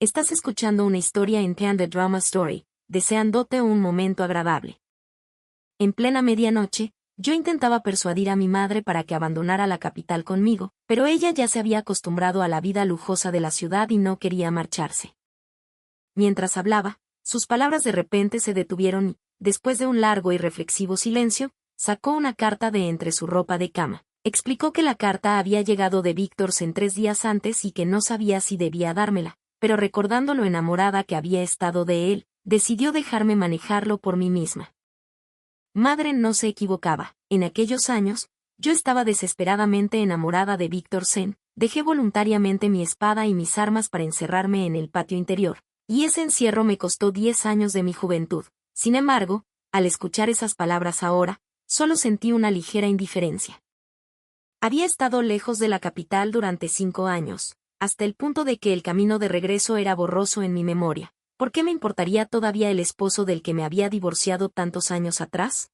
Estás escuchando una historia en Panda Drama Story, deseándote un momento agradable. En plena medianoche, yo intentaba persuadir a mi madre para que abandonara la capital conmigo, pero ella ya se había acostumbrado a la vida lujosa de la ciudad y no quería marcharse. Mientras hablaba, sus palabras de repente se detuvieron y, después de un largo y reflexivo silencio, sacó una carta de entre su ropa de cama. Explicó que la carta había llegado de Víctor Sen 3 días antes y que no sabía si debía dármela, pero recordando lo enamorada que había estado de él, decidió dejarme manejarlo por mí misma. Madre no se equivocaba. En aquellos años, yo estaba desesperadamente enamorada de Víctor Sen. Dejé voluntariamente mi espada y mis armas para encerrarme en el patio interior, y ese encierro me costó 10 años de mi juventud. Sin embargo, al escuchar esas palabras ahora, solo sentí una ligera indiferencia. Había estado lejos de la capital durante 5 años, hasta el punto de que el camino de regreso era borroso en mi memoria. ¿Por qué me importaría todavía el esposo del que me había divorciado tantos años atrás?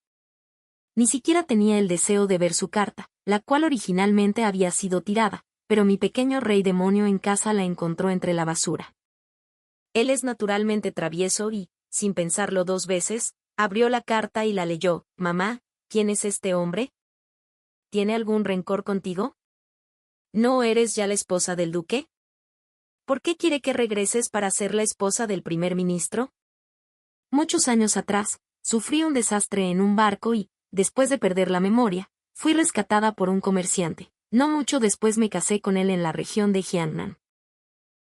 Ni siquiera tenía el deseo de ver su carta, la cual originalmente había sido tirada, pero mi pequeño rey demonio en casa la encontró entre la basura. Él es naturalmente travieso y, sin pensarlo 2 veces, abrió la carta y la leyó. «Mamá, ¿quién es este hombre? ¿Tiene algún rencor contigo? ¿No eres ya la esposa del duque? ¿Por qué quiere que regreses para ser la esposa del primer ministro?» Muchos años atrás, sufrí un desastre en un barco y, después de perder la memoria, fui rescatada por un comerciante. No mucho después me casé con él en la región de Jiangnan.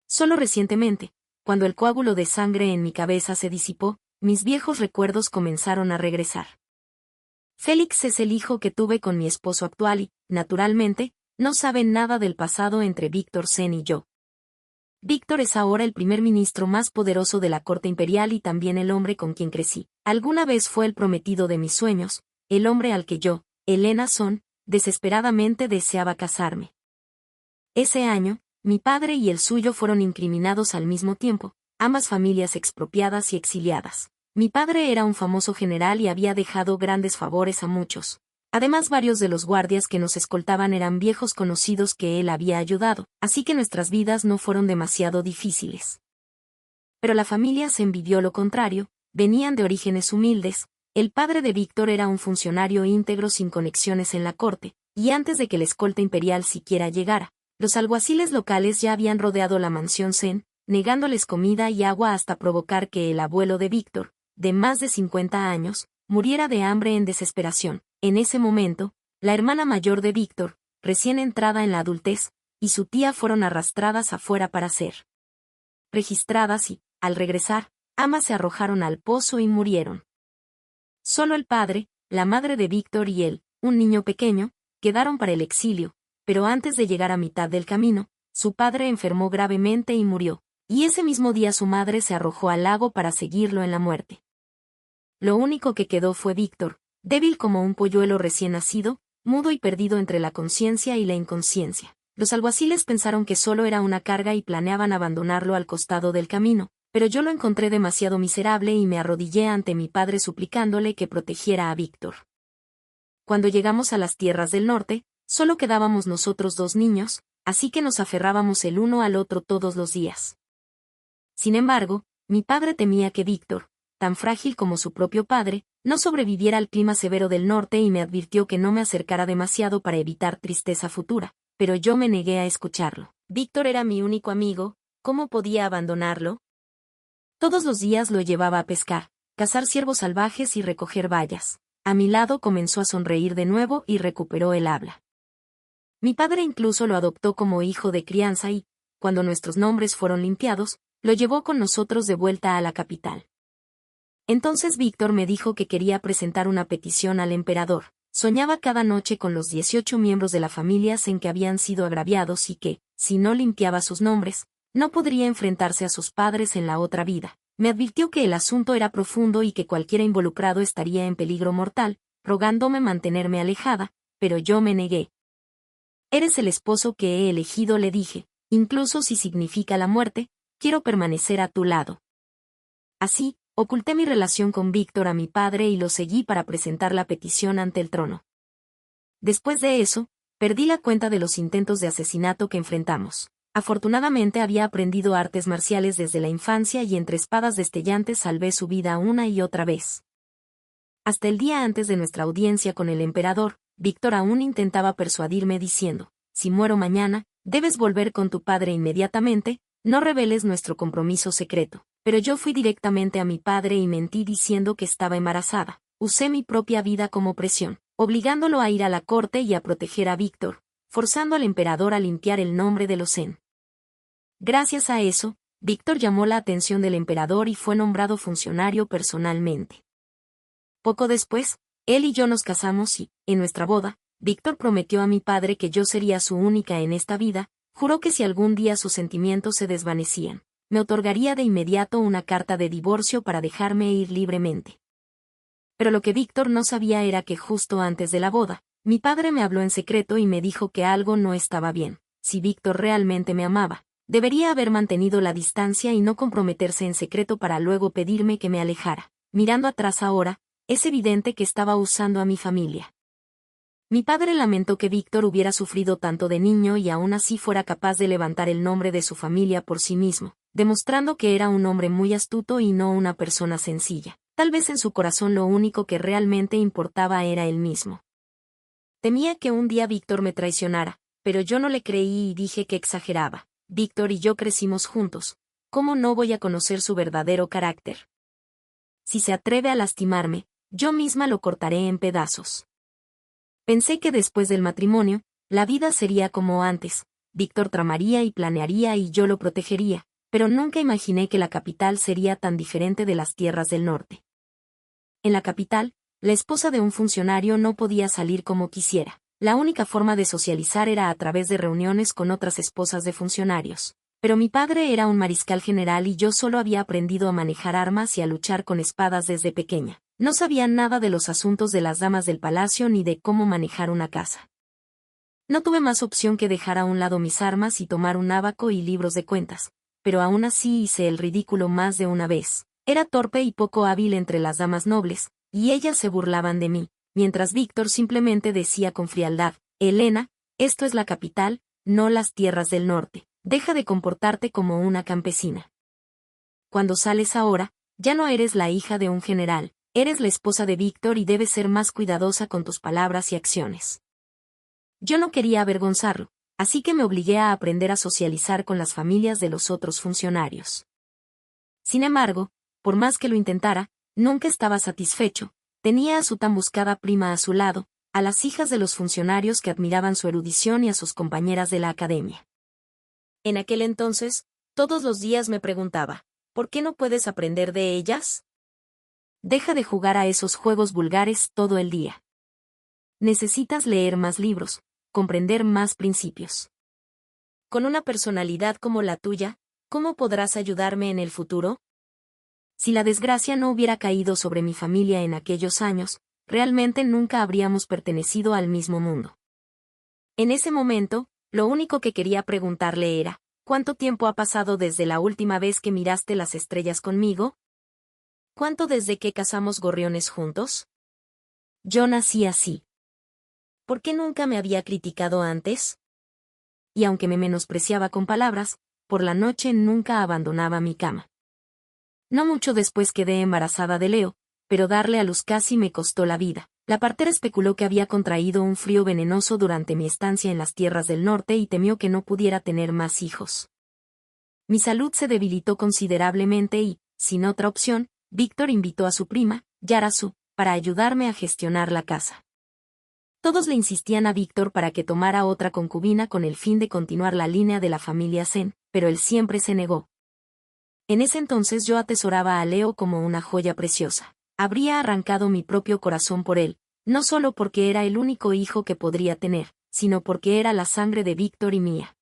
Solo recientemente, cuando el coágulo de sangre en mi cabeza se disipó, mis viejos recuerdos comenzaron a regresar. Félix es el hijo que tuve con mi esposo actual y, naturalmente, no sabe nada del pasado entre Víctor Sen y yo. Víctor es ahora el primer ministro más poderoso de la corte imperial y también el hombre con quien crecí. Alguna vez fue el prometido de mis sueños, el hombre al que yo, Elena Son, desesperadamente deseaba casarme. Ese año, mi padre y el suyo fueron incriminados al mismo tiempo, ambas familias expropiadas y exiliadas. Mi padre era un famoso general y había dejado grandes favores a muchos. Además, varios de los guardias que nos escoltaban eran viejos conocidos que él había ayudado, así que nuestras vidas no fueron demasiado difíciles. Pero la familia se envidió lo contrario, venían de orígenes humildes. El padre de Víctor era un funcionario íntegro sin conexiones en la corte, y antes de que la escolta imperial siquiera llegara, los alguaciles locales ya habían rodeado la mansión Sen, negándoles comida y agua hasta provocar que el abuelo de Víctor, de más de 50 años, muriera de hambre en desesperación. En ese momento, la hermana mayor de Víctor, recién entrada en la adultez, y su tía fueron arrastradas afuera para ser registradas y, al regresar, ambas se arrojaron al pozo y murieron. Solo el padre, la madre de Víctor y él, un niño pequeño, quedaron para el exilio, pero antes de llegar a mitad del camino, su padre enfermó gravemente y murió, y ese mismo día su madre se arrojó al lago para seguirlo en la muerte. Lo único que quedó fue Víctor, débil como un polluelo recién nacido, mudo y perdido entre la conciencia y la inconsciencia. Los alguaciles pensaron que solo era una carga y planeaban abandonarlo al costado del camino, pero yo lo encontré demasiado miserable y me arrodillé ante mi padre suplicándole que protegiera a Víctor. Cuando llegamos a las tierras del norte, solo quedábamos nosotros 2 niños, así que nos aferrábamos el uno al otro todos los días. Sin embargo, mi padre temía que Víctor, tan frágil como su propio padre, no sobreviviera al clima severo del norte y me advirtió que no me acercara demasiado para evitar tristeza futura, pero yo me negué a escucharlo. Víctor era mi único amigo, ¿cómo podía abandonarlo? Todos los días lo llevaba a pescar, cazar ciervos salvajes y recoger bayas. A mi lado comenzó a sonreír de nuevo y recuperó el habla. Mi padre incluso lo adoptó como hijo de crianza y, cuando nuestros nombres fueron limpiados, lo llevó con nosotros de vuelta a la capital. Entonces Víctor me dijo que quería presentar una petición al emperador. Soñaba cada noche con los 18 miembros de la familia en que habían sido agraviados y que, si no limpiaba sus nombres, no podría enfrentarse a sus padres en la otra vida. Me advirtió que el asunto era profundo y que cualquiera involucrado estaría en peligro mortal, rogándome mantenerme alejada, pero yo me negué. «Eres el esposo que he elegido», le dije, «incluso si significa la muerte, quiero permanecer a tu lado». Así, oculté mi relación con Víctor a mi padre y lo seguí para presentar la petición ante el trono. Después de eso, perdí la cuenta de los intentos de asesinato que enfrentamos. Afortunadamente había aprendido artes marciales desde la infancia y entre espadas destellantes salvé su vida una y otra vez. Hasta el día antes de nuestra audiencia con el emperador, Víctor aún intentaba persuadirme diciendo, si muero mañana, debes volver con tu padre inmediatamente, no reveles nuestro compromiso secreto. Pero yo fui directamente a mi padre y mentí diciendo que estaba embarazada. Usé mi propia vida como presión, obligándolo a ir a la corte y a proteger a Víctor, forzando al emperador a limpiar el nombre de los Zen. Gracias a eso, Víctor llamó la atención del emperador y fue nombrado funcionario personalmente. Poco después, él y yo nos casamos y, en nuestra boda, Víctor prometió a mi padre que yo sería su única en esta vida, juró que si algún día sus sentimientos se desvanecían, me otorgaría de inmediato una carta de divorcio para dejarme ir libremente. Pero lo que Víctor no sabía era que justo antes de la boda, mi padre me habló en secreto y me dijo que algo no estaba bien. Si Víctor realmente me amaba, debería haber mantenido la distancia y no comprometerse en secreto para luego pedirme que me alejara. Mirando atrás ahora, es evidente que estaba usando a mi familia. Mi padre lamentó que Víctor hubiera sufrido tanto de niño y aún así fuera capaz de levantar el nombre de su familia por sí mismo, demostrando que era un hombre muy astuto y no una persona sencilla. Tal vez en su corazón lo único que realmente importaba era él mismo. Temía que un día Víctor me traicionara, pero yo no le creí y dije que exageraba. Víctor y yo crecimos juntos. ¿Cómo no voy a conocer su verdadero carácter? Si se atreve a lastimarme, yo misma lo cortaré en pedazos. Pensé que después del matrimonio, la vida sería como antes. Víctor tramaría y planearía y yo lo protegería, pero nunca imaginé que la capital sería tan diferente de las tierras del norte. En la capital, la esposa de un funcionario no podía salir como quisiera. La única forma de socializar era a través de reuniones con otras esposas de funcionarios. Pero mi padre era un mariscal general y yo solo había aprendido a manejar armas y a luchar con espadas desde pequeña. No sabía nada de los asuntos de las damas del palacio ni de cómo manejar una casa. No tuve más opción que dejar a un lado mis armas y tomar un ábaco y libros de cuentas, pero aún así hice el ridículo más de una vez. Era torpe y poco hábil entre las damas nobles, y ellas se burlaban de mí, mientras Víctor simplemente decía con frialdad, Elena, esto es la capital, no las tierras del norte, deja de comportarte como una campesina. Cuando sales ahora, ya no eres la hija de un general, eres la esposa de Víctor y debes ser más cuidadosa con tus palabras y acciones. Yo no quería avergonzarlo, así que me obligué a aprender a socializar con las familias de los otros funcionarios. Sin embargo, por más que lo intentara, nunca estaba satisfecho. Tenía a su tan buscada prima a su lado, a las hijas de los funcionarios que admiraban su erudición y a sus compañeras de la academia. En aquel entonces, todos los días me preguntaba, ¿por qué no puedes aprender de ellas? Deja de jugar a esos juegos vulgares todo el día. Necesitas leer más libros, comprender más principios. Con una personalidad como la tuya, ¿cómo podrás ayudarme en el futuro? Si la desgracia no hubiera caído sobre mi familia en aquellos años, realmente nunca habríamos pertenecido al mismo mundo. En ese momento, lo único que quería preguntarle era, ¿cuánto tiempo ha pasado desde la última vez que miraste las estrellas conmigo? ¿Cuánto desde que cazamos gorriones juntos? Yo nací así. ¿Por qué nunca me había criticado antes? Y aunque me menospreciaba con palabras, por la noche nunca abandonaba mi cama. No mucho después quedé embarazada de Leo, pero darle a luz casi me costó la vida. La partera especuló que había contraído un frío venenoso durante mi estancia en las tierras del norte y temió que no pudiera tener más hijos. Mi salud se debilitó considerablemente y, sin otra opción, Víctor invitó a su prima, Yarasu, para ayudarme a gestionar la casa. Todos le insistían a Víctor para que tomara otra concubina con el fin de continuar la línea de la familia Zen, pero él siempre se negó. En ese entonces yo atesoraba a Leo como una joya preciosa. Habría arrancado mi propio corazón por él, no solo porque era el único hijo que podría tener, sino porque era la sangre de Víctor y mía.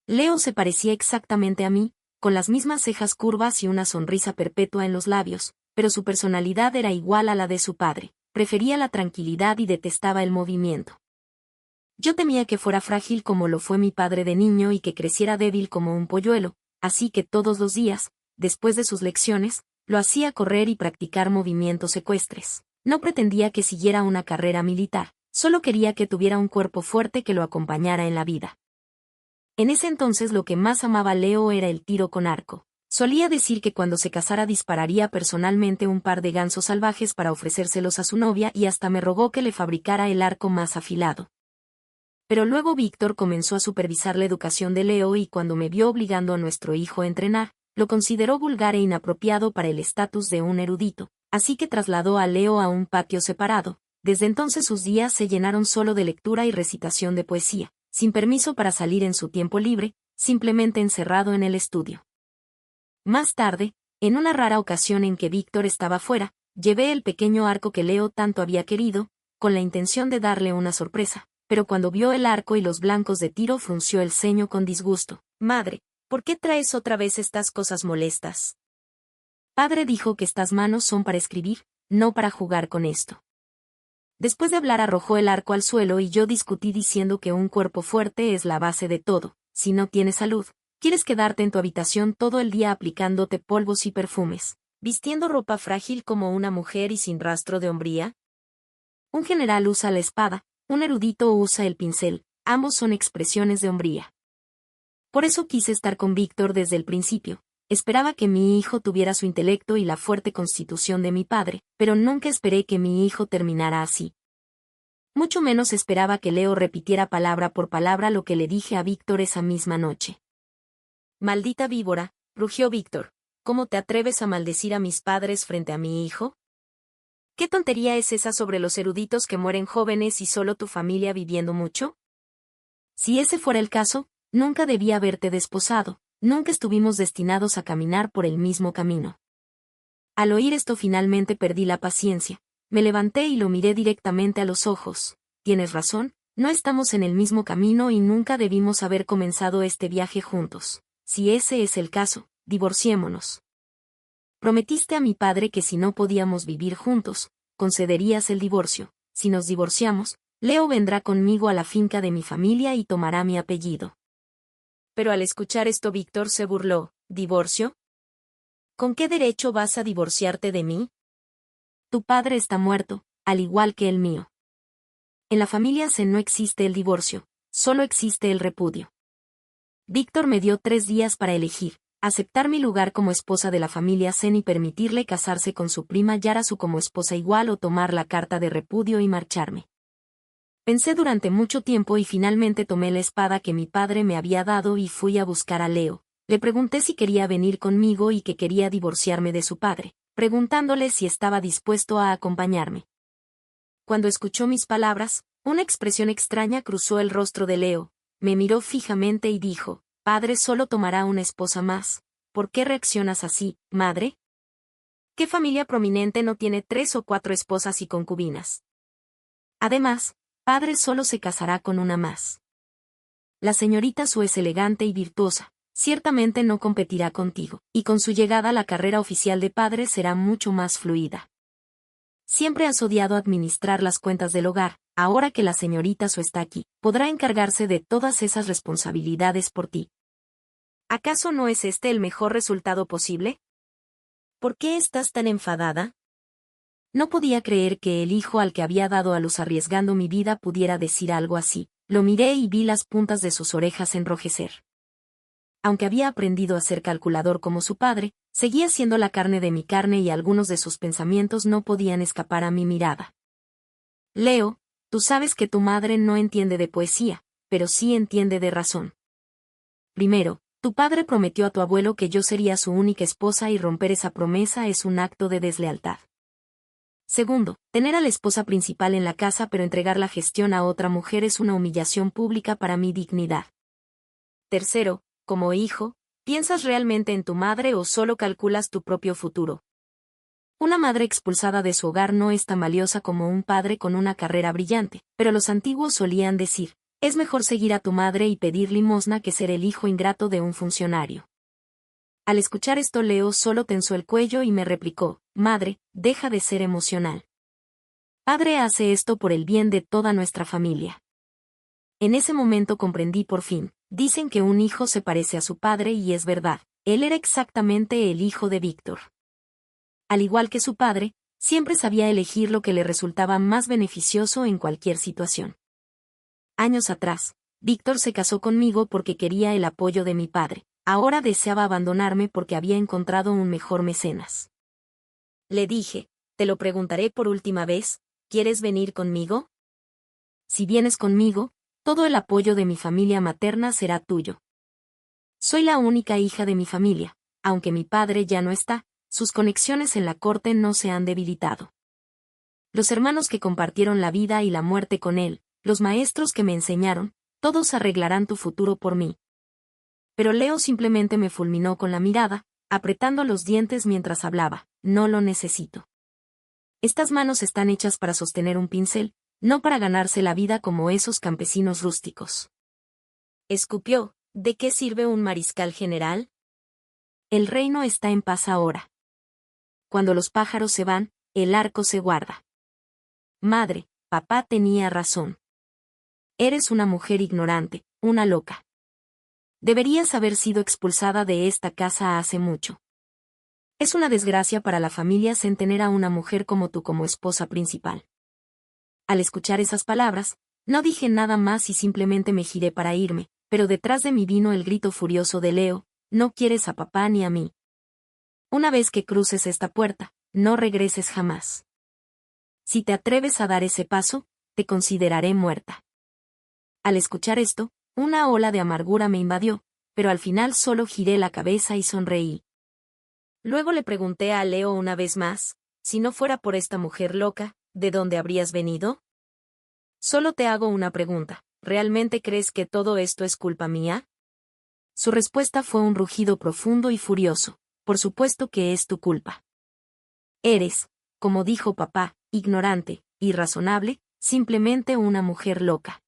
Leo se parecía exactamente a mí, con las mismas cejas curvas y una sonrisa perpetua en los labios, pero su personalidad era igual a la de su padre, prefería la tranquilidad y detestaba el movimiento. Yo temía que fuera frágil como lo fue mi padre de niño y que creciera débil como un polluelo, así que todos los días, después de sus lecciones, lo hacía correr y practicar movimientos ecuestres. No pretendía que siguiera una carrera militar, solo quería que tuviera un cuerpo fuerte que lo acompañara en la vida. En ese entonces lo que más amaba Leo era el tiro con arco. Solía decir que cuando se casara dispararía personalmente un par de gansos salvajes para ofrecérselos a su novia y hasta me rogó que le fabricara el arco más afilado. Pero luego Víctor comenzó a supervisar la educación de Leo y cuando me vio obligando a nuestro hijo a entrenar, lo consideró vulgar e inapropiado para el estatus de un erudito, así que trasladó a Leo a un patio separado. Desde entonces sus días se llenaron solo de lectura y recitación de poesía, sin permiso para salir en su tiempo libre, simplemente encerrado en el estudio. Más tarde, en una rara ocasión en que Víctor estaba fuera, llevé el pequeño arco que Leo tanto había querido, con la intención de darle una sorpresa, pero cuando vio el arco y los blancos de tiro frunció el ceño con disgusto. Madre, ¿por qué traes otra vez estas cosas molestas? Padre dijo que estas manos son para escribir, no para jugar con esto. Después de hablar arrojó el arco al suelo y yo discutí diciendo que un cuerpo fuerte es la base de todo. Si no tienes salud, ¿quieres quedarte en tu habitación todo el día aplicándote polvos y perfumes, vistiendo ropa frágil como una mujer y sin rastro de hombría? Un general usa la espada, un erudito usa el pincel, ambos son expresiones de hombría. Por eso quise estar con Víctor desde el principio. Esperaba que mi hijo tuviera su intelecto y la fuerte constitución de mi padre, pero nunca esperé que mi hijo terminara así. Mucho menos esperaba que Leo repitiera palabra por palabra lo que le dije a Víctor esa misma noche. Maldita víbora, rugió Víctor, ¿cómo te atreves a maldecir a mis padres frente a mi hijo? ¿Qué tontería es esa sobre los eruditos que mueren jóvenes y solo tu familia viviendo mucho? Si ese fuera el caso, nunca debía haberte desposado, nunca estuvimos destinados a caminar por el mismo camino. Al oír esto finalmente perdí la paciencia, me levanté y lo miré directamente a los ojos. Tienes razón, no estamos en el mismo camino y nunca debimos haber comenzado este viaje juntos. Si ese es el caso, divorciémonos. Prometiste a mi padre que si no podíamos vivir juntos, concederías el divorcio. Si nos divorciamos, Leo vendrá conmigo a la finca de mi familia y tomará mi apellido. Pero al escuchar esto Víctor se burló. ¿Divorcio? ¿Con qué derecho vas a divorciarte de mí? Tu padre está muerto, al igual que el mío. En la familia Sen no existe el divorcio, solo existe el repudio. Víctor me dio 3 días para elegir, aceptar mi lugar como esposa de la familia Sen y permitirle casarse con su prima Yarasu como esposa igual o tomar la carta de repudio y marcharme. Pensé durante mucho tiempo y finalmente tomé la espada que mi padre me había dado y fui a buscar a Leo. Le pregunté si quería venir conmigo y que quería divorciarme de su padre, preguntándole si estaba dispuesto a acompañarme. Cuando escuchó mis palabras, una expresión extraña cruzó el rostro de Leo, me miró fijamente y dijo, «Padre solo tomará una esposa más. ¿Por qué reaccionas así, madre? ¿Qué familia prominente no tiene 3 o 4 esposas y concubinas? Además, padre solo se casará con una más. La señorita Su es elegante y virtuosa, ciertamente no competirá contigo, y con su llegada la carrera oficial de padre será mucho más fluida. Siempre has odiado administrar las cuentas del hogar, ahora que la señorita Su está aquí, podrá encargarse de todas esas responsabilidades por ti. ¿Acaso no es este el mejor resultado posible? ¿Por qué estás tan enfadada? No podía creer que el hijo al que había dado a luz arriesgando mi vida pudiera decir algo así. Lo miré y vi las puntas de sus orejas enrojecer. Aunque había aprendido a ser calculador como su padre, seguía siendo la carne de mi carne y algunos de sus pensamientos no podían escapar a mi mirada. Leo, tú sabes que tu madre no entiende de poesía, pero sí entiende de razón. Primero, tu padre prometió a tu abuelo que yo sería su única esposa y romper esa promesa es un acto de deslealtad. Segundo, tener a la esposa principal en la casa pero entregar la gestión a otra mujer es una humillación pública para mi dignidad. Tercero, como hijo, ¿piensas realmente en tu madre o solo calculas tu propio futuro? Una madre expulsada de su hogar no es tan valiosa como un padre con una carrera brillante, pero los antiguos solían decir, es mejor seguir a tu madre y pedir limosna que ser el hijo ingrato de un funcionario. Al escuchar esto Leo solo tensó el cuello y me replicó, «Madre, deja de ser emocional. Padre hace esto por el bien de toda nuestra familia». En ese momento comprendí por fin, dicen que un hijo se parece a su padre y es verdad, él era exactamente el hijo de Víctor. Al igual que su padre, siempre sabía elegir lo que le resultaba más beneficioso en cualquier situación. Años atrás, Víctor se casó conmigo porque quería el apoyo de mi padre. Ahora deseaba abandonarme porque había encontrado un mejor mecenas. Le dije, te lo preguntaré por última vez, ¿quieres venir conmigo? Si vienes conmigo, todo el apoyo de mi familia materna será tuyo. Soy la única hija de mi familia, aunque mi padre ya no está, sus conexiones en la corte no se han debilitado. Los hermanos que compartieron la vida y la muerte con él, los maestros que me enseñaron, todos arreglarán tu futuro por mí. Pero Leo simplemente me fulminó con la mirada, apretando los dientes mientras hablaba, no lo necesito. Estas manos están hechas para sostener un pincel, no para ganarse la vida como esos campesinos rústicos. Escupió, ¿de qué sirve un mariscal general? El reino está en paz ahora. Cuando los pájaros se van, el arco se guarda. Madre, papá tenía razón. Eres una mujer ignorante, una loca. Deberías haber sido expulsada de esta casa hace mucho. Es una desgracia para la familia sin tener a una mujer como tú como esposa principal. Al escuchar esas palabras, no dije nada más y simplemente me giré para irme, pero detrás de mí vino el grito furioso de Leo, no quieres a papá ni a mí. Una vez que cruces esta puerta, no regreses jamás. Si te atreves a dar ese paso, te consideraré muerta. Al escuchar esto, una ola de amargura me invadió, pero al final solo giré la cabeza y sonreí. Luego le pregunté a Leo una vez más, si no fuera por esta mujer loca, ¿de dónde habrías venido? Solo te hago una pregunta, ¿realmente crees que todo esto es culpa mía? Su respuesta fue un rugido profundo y furioso, por supuesto que es tu culpa. Eres, como dijo papá, ignorante, irrazonable, simplemente una mujer loca.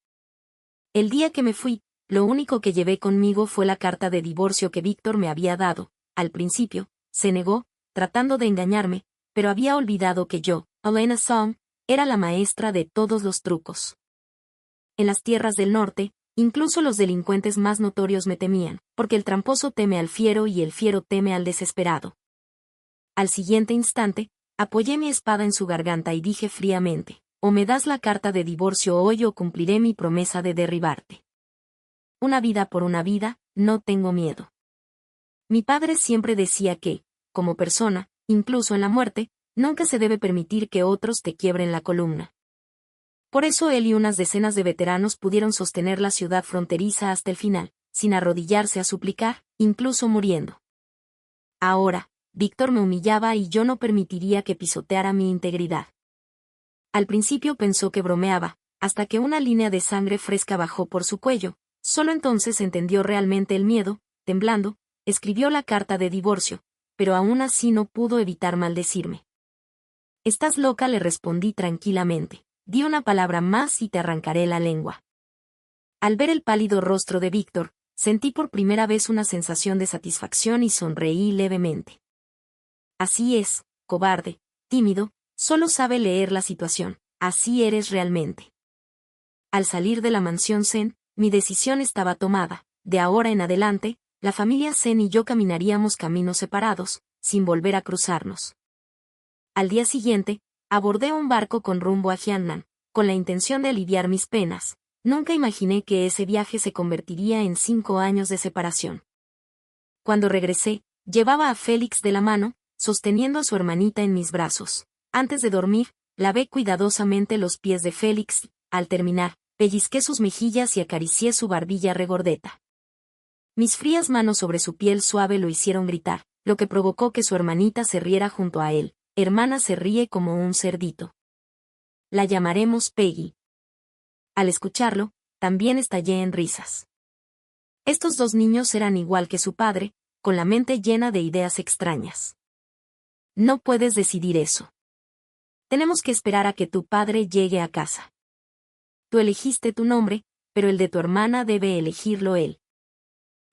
El día que me fui, lo único que llevé conmigo fue la carta de divorcio que Víctor me había dado. Al principio, se negó, tratando de engañarme, pero había olvidado que yo, Elena Song, era la maestra de todos los trucos. En las tierras del norte, incluso los delincuentes más notorios me temían, porque el tramposo teme al fiero y el fiero teme al desesperado. Al siguiente instante, apoyé mi espada en su garganta y dije fríamente, o me das la carta de divorcio hoy o cumpliré mi promesa de derribarte. Una vida por una vida, no tengo miedo. Mi padre siempre decía que, como persona, incluso en la muerte, nunca se debe permitir que otros te quiebren la columna. Por eso él y unas decenas de veteranos pudieron sostener la ciudad fronteriza hasta el final, sin arrodillarse a suplicar, incluso muriendo. Ahora, Víctor me humillaba y yo no permitiría que pisoteara mi integridad. Al principio pensó que bromeaba, hasta que una línea de sangre fresca bajó por su cuello, solo entonces entendió realmente el miedo, temblando, escribió la carta de divorcio, pero aún así no pudo evitar maldecirme. Estás loca, le respondí tranquilamente. Di una palabra más y te arrancaré la lengua. Al ver el pálido rostro de Víctor, sentí por primera vez una sensación de satisfacción y sonreí levemente. Así es, cobarde, tímido, solo sabe leer la situación, así eres realmente. Al salir de la mansión Sen, mi decisión estaba tomada, de ahora en adelante, la familia Sen y yo caminaríamos caminos separados, sin volver a cruzarnos. Al día siguiente, abordé un barco con rumbo a Jiangnan, con la intención de aliviar mis penas. Nunca imaginé que ese viaje se convertiría en 5 años de separación. Cuando regresé, llevaba a Félix de la mano, sosteniendo a su hermanita en mis brazos. Antes de dormir, lavé cuidadosamente los pies de Félix, al terminar, pellizqué sus mejillas y acaricié su barbilla regordeta. Mis frías manos sobre su piel suave lo hicieron gritar, lo que provocó que su hermanita se riera junto a él. Hermana se ríe como un cerdito. La llamaremos Peggy. Al escucharlo, también estallé en risas. Estos dos niños eran igual que su padre, con la mente llena de ideas extrañas. No puedes decidir eso. Tenemos que esperar a que tu padre llegue a casa. Tú elegiste tu nombre, pero el de tu hermana debe elegirlo él.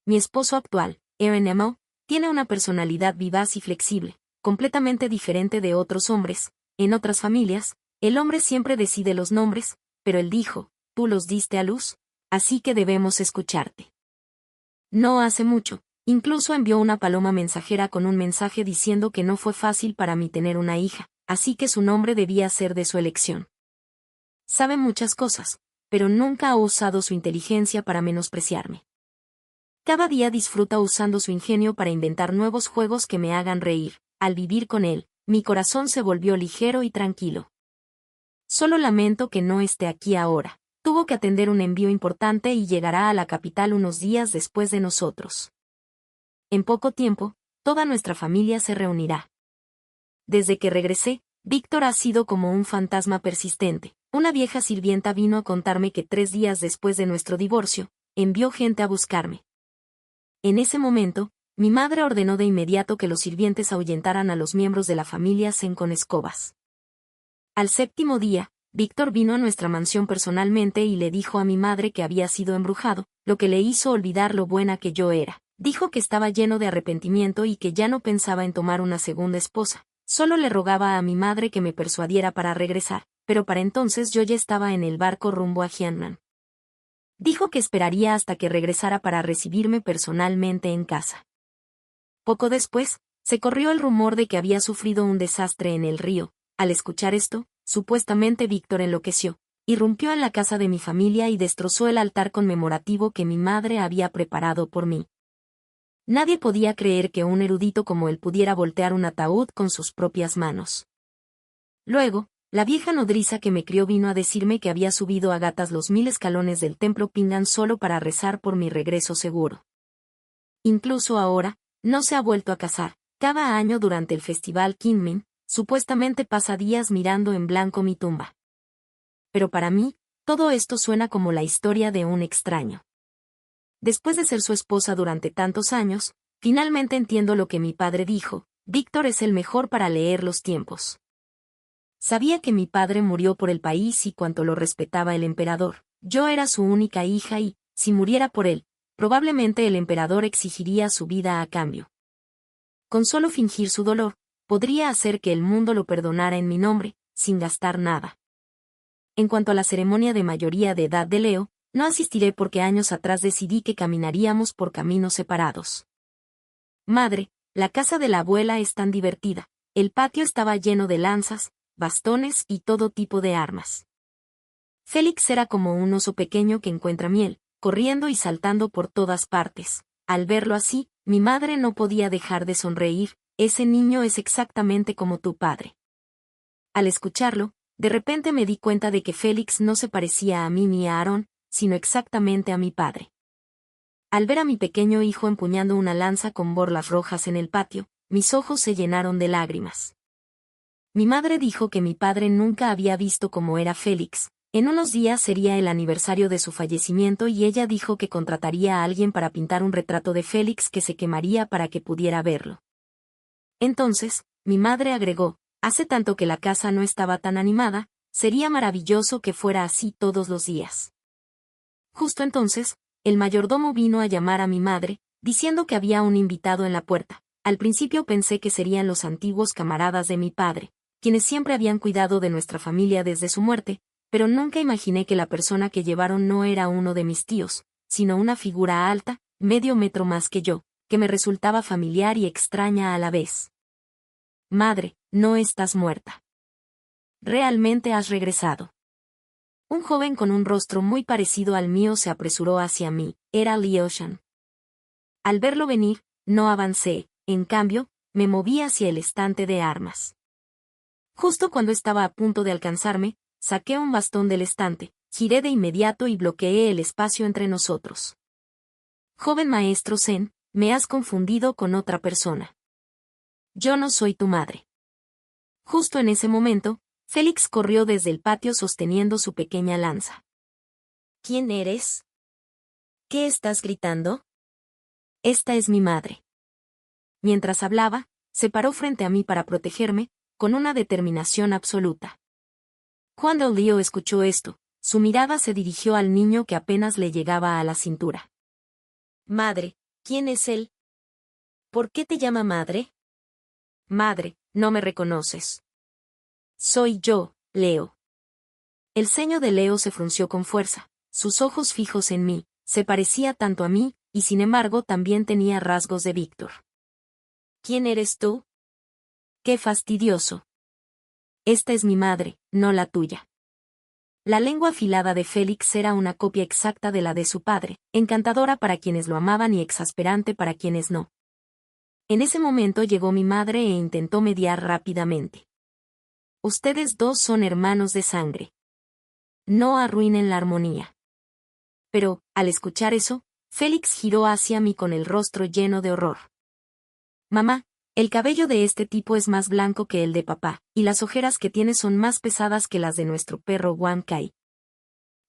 Mi esposo actual, Evan, tiene una personalidad vivaz y flexible, completamente diferente de otros hombres. En otras familias, el hombre siempre decide los nombres, pero él dijo, tú los diste a luz, así que debemos escucharte. No hace mucho, incluso envió una paloma mensajera con un mensaje diciendo que no fue fácil para mí tener una hija, así que su nombre debía ser de su elección. Sabe muchas cosas, pero nunca ha usado su inteligencia para menospreciarme. Cada día disfruta usando su ingenio para inventar nuevos juegos que me hagan reír. Al vivir con él, mi corazón se volvió ligero y tranquilo. Solo lamento que no esté aquí ahora. Tuvo que atender un envío importante y llegará a la capital unos días después de nosotros. En poco tiempo, toda nuestra familia se reunirá. Desde que regresé, Víctor ha sido como un fantasma persistente. Una vieja sirvienta vino a contarme que 3 días después de nuestro divorcio, envió gente a buscarme. En ese momento, mi madre ordenó de inmediato que los sirvientes ahuyentaran a los miembros de la familia Sen con escobas. Al 7º día, Víctor vino a nuestra mansión personalmente y le dijo a mi madre que había sido embrujado, lo que le hizo olvidar lo buena que yo era. Dijo que estaba lleno de arrepentimiento y que ya no pensaba en tomar una segunda esposa. Solo le rogaba a mi madre que me persuadiera para regresar, pero para entonces yo ya estaba en el barco rumbo a Jiangnan. Dijo que esperaría hasta que regresara para recibirme personalmente en casa. Poco después, se corrió el rumor de que había sufrido un desastre en el río. Al escuchar esto, supuestamente Víctor enloqueció, irrumpió en la casa de mi familia y destrozó el altar conmemorativo que mi madre había preparado por mí. Nadie podía creer que un erudito como él pudiera voltear un ataúd con sus propias manos. Luego, la vieja nodriza que me crió vino a decirme que había subido a gatas los 1000 escalones del templo Pingan solo para rezar por mi regreso seguro. Incluso ahora, no se ha vuelto a casar. Cada año durante el festival Kinmen, supuestamente pasa días mirando en blanco mi tumba. Pero para mí, todo esto suena como la historia de un extraño. Después de ser su esposa durante tantos años, finalmente entiendo lo que mi padre dijo: Víctor es el mejor para leer los tiempos. Sabía que mi padre murió por el país y cuánto lo respetaba el emperador. Yo era su única hija y, si muriera por él, probablemente el emperador exigiría su vida a cambio. Con solo fingir su dolor, podría hacer que el mundo lo perdonara en mi nombre, sin gastar nada. En cuanto a la ceremonia de mayoría de edad de Leo, no asistiré porque años atrás decidí que caminaríamos por caminos separados. Madre, la casa de la abuela es tan divertida. El patio estaba lleno de lanzas, bastones y todo tipo de armas. Félix era como un oso pequeño que encuentra miel, corriendo y saltando por todas partes. Al verlo así, mi madre no podía dejar de sonreír. Ese niño es exactamente como tu padre. Al escucharlo, de repente me di cuenta de que Félix no se parecía a mí ni a Aarón, sino exactamente a mi padre. Al ver a mi pequeño hijo empuñando una lanza con borlas rojas en el patio, mis ojos se llenaron de lágrimas. Mi madre dijo que mi padre nunca había visto cómo era Félix. En unos días sería el aniversario de su fallecimiento y ella dijo que contrataría a alguien para pintar un retrato de Félix que se quemaría para que pudiera verlo. Entonces, mi madre agregó: hace tanto que la casa no estaba tan animada, sería maravilloso que fuera así todos los días. Justo entonces, el mayordomo vino a llamar a mi madre, diciendo que había un invitado en la puerta. Al principio pensé que serían los antiguos camaradas de mi padre, quienes siempre habían cuidado de nuestra familia desde su muerte, pero nunca imaginé que la persona que llevaron no era uno de mis tíos, sino una figura alta, medio metro más que yo, que me resultaba familiar y extraña a la vez. Madre, no estás muerta. Realmente has regresado. Un joven con un rostro muy parecido al mío se apresuró hacia mí. Era Liu Shan. Al verlo venir, no avancé, en cambio, me moví hacia el estante de armas. Justo cuando estaba a punto de alcanzarme, saqué un bastón del estante, giré de inmediato y bloqueé el espacio entre nosotros. Joven maestro Zen, me has confundido con otra persona. Yo no soy tu madre. Justo en ese momento, Félix corrió desde el patio sosteniendo su pequeña lanza. ¿Quién eres? ¿Qué estás gritando? Esta es mi madre. Mientras hablaba, se paró frente a mí para protegerme, con una determinación absoluta. Cuando Leo escuchó esto, su mirada se dirigió al niño que apenas le llegaba a la cintura. Madre, ¿quién es él? ¿Por qué te llama madre? Madre, no me reconoces. Soy yo, Leo. El ceño de Leo se frunció con fuerza, sus ojos fijos en mí, se parecía tanto a mí, y sin embargo también tenía rasgos de Víctor. ¿Quién eres tú? ¡Qué fastidioso! Esta es mi madre, no la tuya. La lengua afilada de Félix era una copia exacta de la de su padre, encantadora para quienes lo amaban y exasperante para quienes no. En ese momento llegó mi madre e intentó mediar rápidamente. Ustedes dos son hermanos de sangre. No arruinen la armonía. Pero, al escuchar eso, Félix giró hacia mí con el rostro lleno de horror. Mamá, el cabello de este tipo es más blanco que el de papá, y las ojeras que tiene son más pesadas que las de nuestro perro Wan Kai.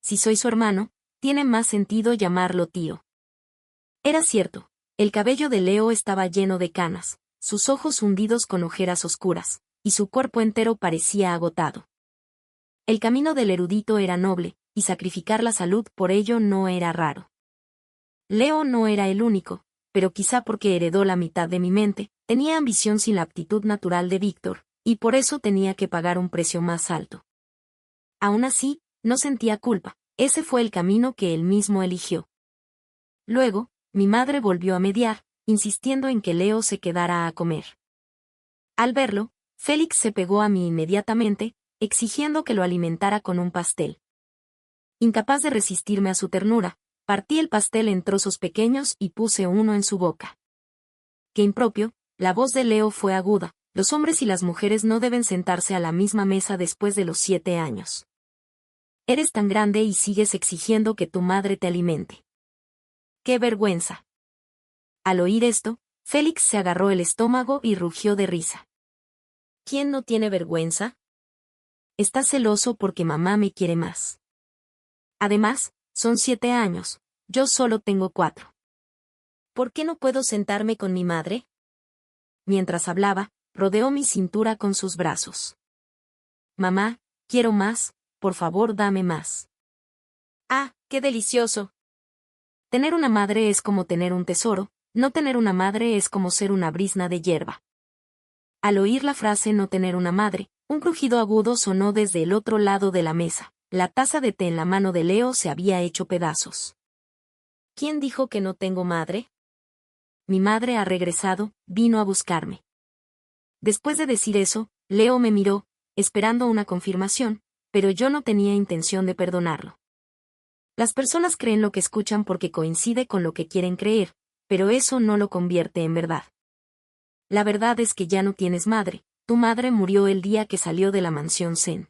Si soy su hermano, tiene más sentido llamarlo tío. Era cierto, el cabello de Leo estaba lleno de canas, sus ojos hundidos con ojeras oscuras, y su cuerpo entero parecía agotado. El camino del erudito era noble, y sacrificar la salud por ello no era raro. Leo no era el único, pero quizá porque heredó la mitad de mi mente, tenía ambición sin la aptitud natural de Víctor, y por eso tenía que pagar un precio más alto. Aún así, no sentía culpa, ese fue el camino que él mismo eligió. Luego, mi madre volvió a mediar, insistiendo en que Leo se quedara a comer. Al verlo, Félix se pegó a mí inmediatamente, exigiendo que lo alimentara con un pastel. Incapaz de resistirme a su ternura, partí el pastel en trozos pequeños y puse uno en su boca. Qué impropio, la voz de Leo fue aguda, los hombres y las mujeres no deben sentarse a la misma mesa después de los 7 años. Eres tan grande y sigues exigiendo que tu madre te alimente. ¡Qué vergüenza! Al oír esto, Félix se agarró el estómago y rugió de risa. ¿Quién no tiene vergüenza? Estás celoso porque mamá me quiere más. Además, son 7 años, yo solo tengo 4. ¿Por qué no puedo sentarme con mi madre? Mientras hablaba, rodeó mi cintura con sus brazos. Mamá, quiero más, por favor dame más. ¡Ah, qué delicioso! Tener una madre es como tener un tesoro, no tener una madre es como ser una brizna de hierba. Al oír la frase no tener una madre, un crujido agudo sonó desde el otro lado de la mesa. La taza de té en la mano de Leo se había hecho pedazos. ¿Quién dijo que no tengo madre? Mi madre ha regresado, vino a buscarme. Después de decir eso, Leo me miró, esperando una confirmación, pero yo no tenía intención de perdonarlo. Las personas creen lo que escuchan porque coincide con lo que quieren creer, pero eso no lo convierte en verdad. La verdad es que ya no tienes madre, tu madre murió el día que salió de la mansión Zen.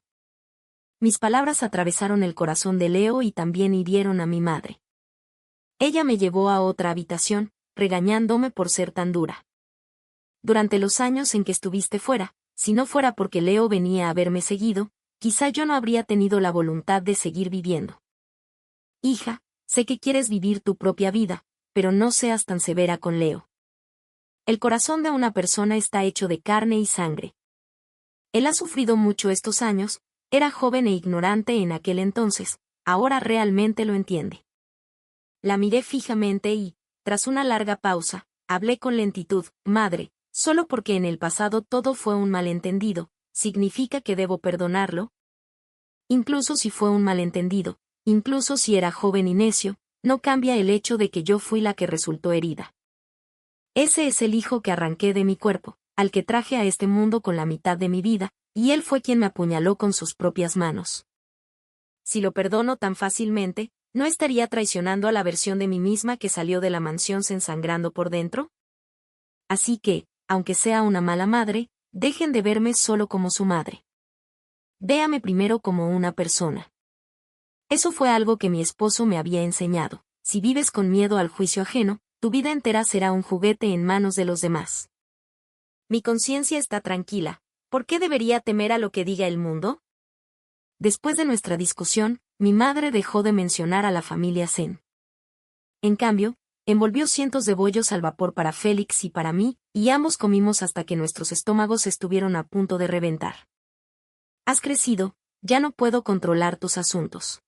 Mis palabras atravesaron el corazón de Leo y también hirieron a mi madre. Ella me llevó a otra habitación, regañándome por ser tan dura. Durante los años en que estuviste fuera, si no fuera porque Leo venía a verme seguido, quizá yo no habría tenido la voluntad de seguir viviendo. Hija, sé que quieres vivir tu propia vida, pero no seas tan severa con Leo. El corazón de una persona está hecho de carne y sangre. Él ha sufrido mucho estos años, era joven e ignorante en aquel entonces, ahora realmente lo entiende. La miré fijamente y, tras una larga pausa, hablé con lentitud. Madre, solo porque en el pasado todo fue un malentendido, ¿significa que debo perdonarlo? Incluso si fue un malentendido, incluso si era joven y necio, no cambia el hecho de que yo fui la que resultó herida. Ese es el hijo que arranqué de mi cuerpo, al que traje a este mundo con la mitad de mi vida, y él fue quien me apuñaló con sus propias manos. Si lo perdono tan fácilmente, ¿no estaría traicionando a la versión de mí misma que salió de la mansión ensangrando por dentro? Así que, aunque sea una mala madre, dejen de verme solo como su madre. Véame primero como una persona. Eso fue algo que mi esposo me había enseñado. Si vives con miedo al juicio ajeno, tu vida entera será un juguete en manos de los demás. Mi conciencia está tranquila. ¿Por qué debería temer a lo que diga el mundo? Después de nuestra discusión, mi madre dejó de mencionar a la familia Zen. En cambio, envolvió cientos de bollos al vapor para Félix y para mí, y ambos comimos hasta que nuestros estómagos estuvieron a punto de reventar. Has crecido, ya no puedo controlar tus asuntos.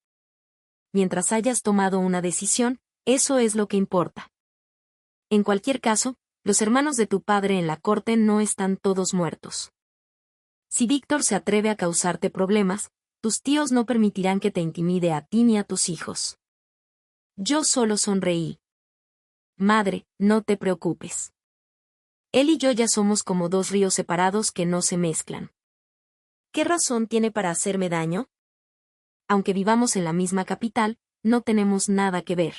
Mientras hayas tomado una decisión, eso es lo que importa. En cualquier caso, los hermanos de tu padre en la corte no están todos muertos. Si Víctor se atreve a causarte problemas, tus tíos no permitirán que te intimide a ti ni a tus hijos. Yo solo sonreí. Madre, no te preocupes. Él y yo ya somos como 2 ríos separados que no se mezclan. ¿Qué razón tiene para hacerme daño? Aunque vivamos en la misma capital, no tenemos nada que ver.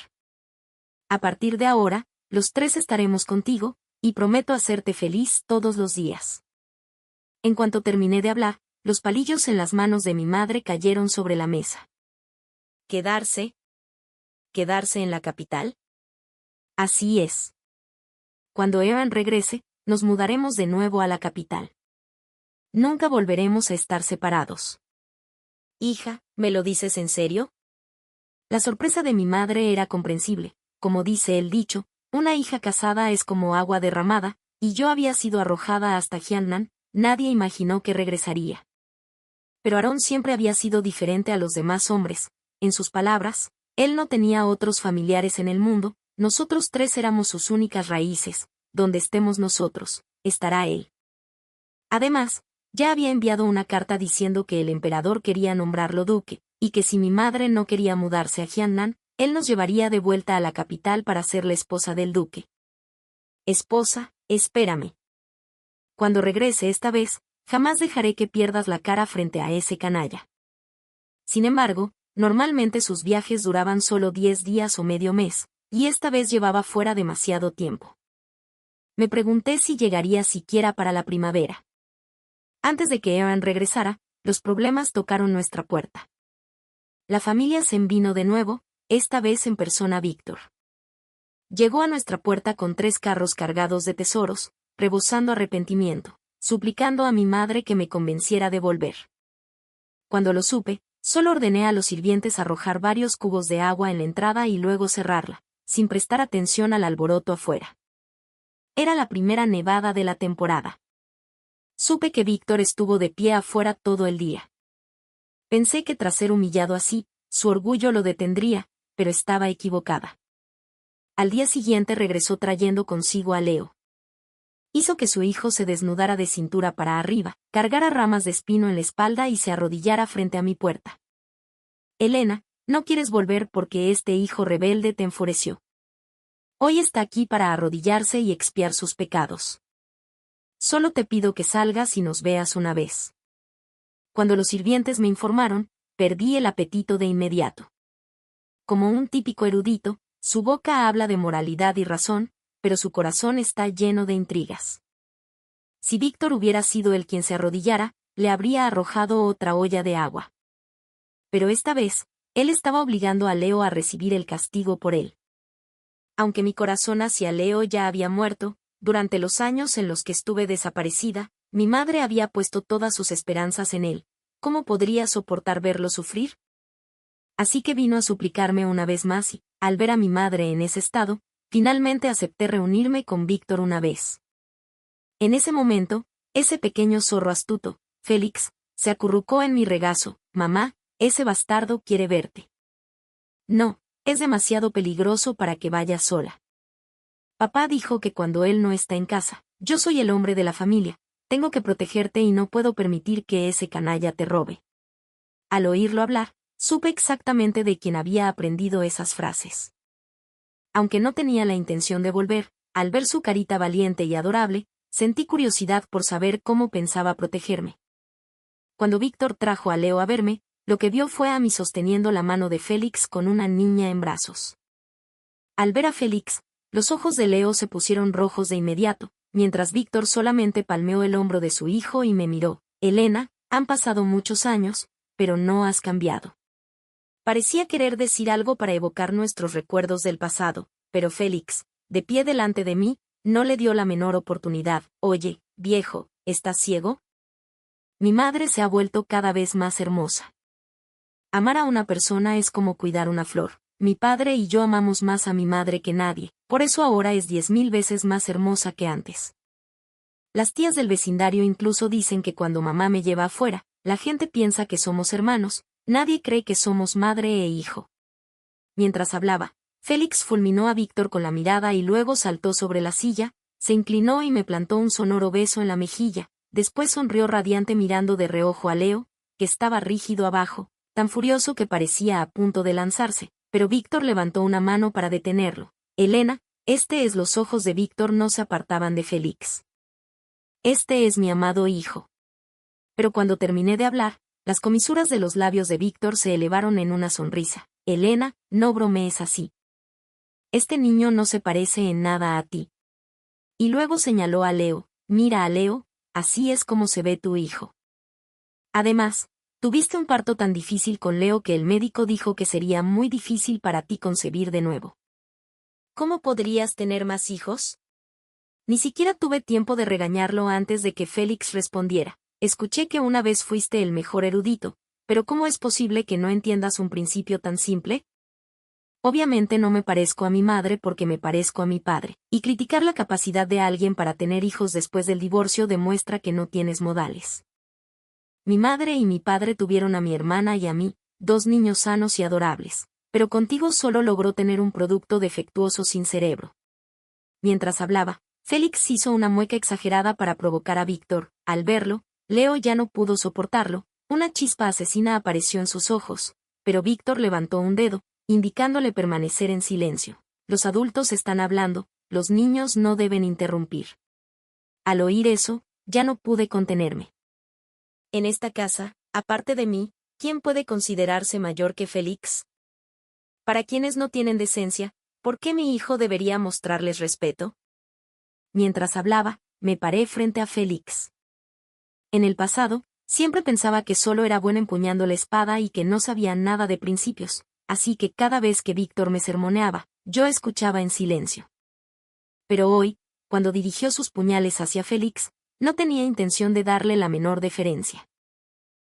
A partir de ahora, los tres estaremos contigo, y prometo hacerte feliz todos los días. En cuanto terminé de hablar, los palillos en las manos de mi madre cayeron sobre la mesa. ¿Quedarse? ¿Quedarse en la capital? Así es. Cuando Evan regrese, nos mudaremos de nuevo a la capital. Nunca volveremos a estar separados. Hija, ¿me lo dices en serio? La sorpresa de mi madre era comprensible. Como dice el dicho, una hija casada es como agua derramada, y yo había sido arrojada hasta Jiangnan, nadie imaginó que regresaría. Pero Aarón siempre había sido diferente a los demás hombres. En sus palabras, él no tenía otros familiares en el mundo, nosotros tres éramos sus únicas raíces, donde estemos nosotros, estará él. Además, ya había enviado una carta diciendo que el emperador quería nombrarlo duque, y que si mi madre no quería mudarse a Jiangnan, él nos llevaría de vuelta a la capital para ser la esposa del duque. Esposa, espérame. Cuando regrese esta vez, jamás dejaré que pierdas la cara frente a ese canalla. Sin embargo, normalmente sus viajes duraban solo 10 días o medio mes, y esta vez llevaba fuera demasiado tiempo. Me pregunté si llegaría siquiera para la primavera. Antes de que Evan regresara, los problemas tocaron nuestra puerta. La familia se envino de nuevo, esta vez en persona Víctor. Llegó a nuestra puerta con 3 carros cargados de tesoros, rebosando arrepentimiento, suplicando a mi madre que me convenciera de volver. Cuando lo supe, solo ordené a los sirvientes arrojar varios cubos de agua en la entrada y luego cerrarla, sin prestar atención al alboroto afuera. Era la primera nevada de la temporada. Supe que Víctor estuvo de pie afuera todo el día. Pensé que tras ser humillado así, su orgullo lo detendría, pero estaba equivocada. Al día siguiente regresó trayendo consigo a Leo. Hizo que su hijo se desnudara de cintura para arriba, cargara ramas de espino en la espalda y se arrodillara frente a mi puerta. Elena, no quieres volver porque este hijo rebelde te enfureció. Hoy está aquí para arrodillarse y expiar sus pecados. Solo te pido que salgas y nos veas una vez. Cuando los sirvientes me informaron, perdí el apetito de inmediato. Como un típico erudito, su boca habla de moralidad y razón, pero su corazón está lleno de intrigas. Si Víctor hubiera sido el quien se arrodillara, le habría arrojado otra olla de agua. Pero esta vez, él estaba obligando a Leo a recibir el castigo por él. Aunque mi corazón hacia Leo ya había muerto, durante los años en los que estuve desaparecida, mi madre había puesto todas sus esperanzas en él. ¿Cómo podría soportar verlo sufrir? Así que vino a suplicarme una vez más y, al ver a mi madre en ese estado, finalmente acepté reunirme con Víctor una vez. En ese momento, ese pequeño zorro astuto, Félix, se acurrucó en mi regazo. Mamá, ese bastardo quiere verte. No, es demasiado peligroso para que vayas sola. Papá dijo que cuando él no está en casa, yo soy el hombre de la familia, tengo que protegerte y no puedo permitir que ese canalla te robe. Al oírlo hablar, supe exactamente de quién había aprendido esas frases. Aunque no tenía la intención de volver, al ver su carita valiente y adorable, sentí curiosidad por saber cómo pensaba protegerme. Cuando Víctor trajo a Leo a verme, lo que vio fue a mí sosteniendo la mano de Félix con una niña en brazos. Al ver a Félix, los ojos de Leo se pusieron rojos de inmediato, mientras Víctor solamente palmeó el hombro de su hijo y me miró. Elena, han pasado muchos años, pero no has cambiado. Parecía querer decir algo para evocar nuestros recuerdos del pasado, pero Félix, de pie delante de mí, no le dio la menor oportunidad. Oye, viejo, ¿estás ciego? Mi madre se ha vuelto cada vez más hermosa. Amar a una persona es como cuidar una flor. Mi padre y yo amamos más a mi madre que nadie, por eso ahora es 10.000 veces más hermosa que antes. Las tías del vecindario incluso dicen que cuando mamá me lleva afuera, la gente piensa que somos hermanos, nadie cree que somos madre e hijo. Mientras hablaba, Félix fulminó a Víctor con la mirada y luego saltó sobre la silla, se inclinó y me plantó un sonoro beso en la mejilla, después sonrió radiante mirando de reojo a Leo, que estaba rígido abajo, tan furioso que parecía a punto de lanzarse, pero Víctor levantó una mano para detenerlo. Elena, los ojos de Víctor no se apartaban de Félix. Este es mi amado hijo. Pero cuando terminé de hablar, Las comisuras de los labios de Víctor se elevaron en una sonrisa. Elena, no bromees así. Este niño no se parece en nada a ti. Y luego señaló a Leo. Mira a Leo, así es como se ve tu hijo. Además, tuviste un parto tan difícil con Leo que el médico dijo que sería muy difícil para ti concebir de nuevo. ¿Cómo podrías tener más hijos? Ni siquiera tuve tiempo de regañarlo antes de que Félix respondiera. Escuché que una vez fuiste el mejor erudito, pero ¿cómo es posible que no entiendas un principio tan simple? Obviamente no me parezco a mi madre porque me parezco a mi padre, y criticar la capacidad de alguien para tener hijos después del divorcio demuestra que no tienes modales. Mi madre y mi padre tuvieron a mi hermana y a mí, 2 niños sanos y adorables, pero contigo solo logró tener un producto defectuoso sin cerebro. Mientras hablaba, Félix hizo una mueca exagerada para provocar a Víctor. Al verlo, Leo ya no pudo soportarlo, una chispa asesina apareció en sus ojos, pero Víctor levantó un dedo, indicándole permanecer en silencio. Los adultos están hablando, los niños no deben interrumpir. Al oír eso, ya no pude contenerme. En esta casa, aparte de mí, ¿quién puede considerarse mayor que Félix? Para quienes no tienen decencia, ¿por qué mi hijo debería mostrarles respeto? Mientras hablaba, me paré frente a Félix. En el pasado, siempre pensaba que solo era bueno empuñando la espada y que no sabía nada de principios, así que cada vez que Víctor me sermoneaba, yo escuchaba en silencio. Pero hoy, cuando dirigió sus puñales hacia Félix, no tenía intención de darle la menor deferencia.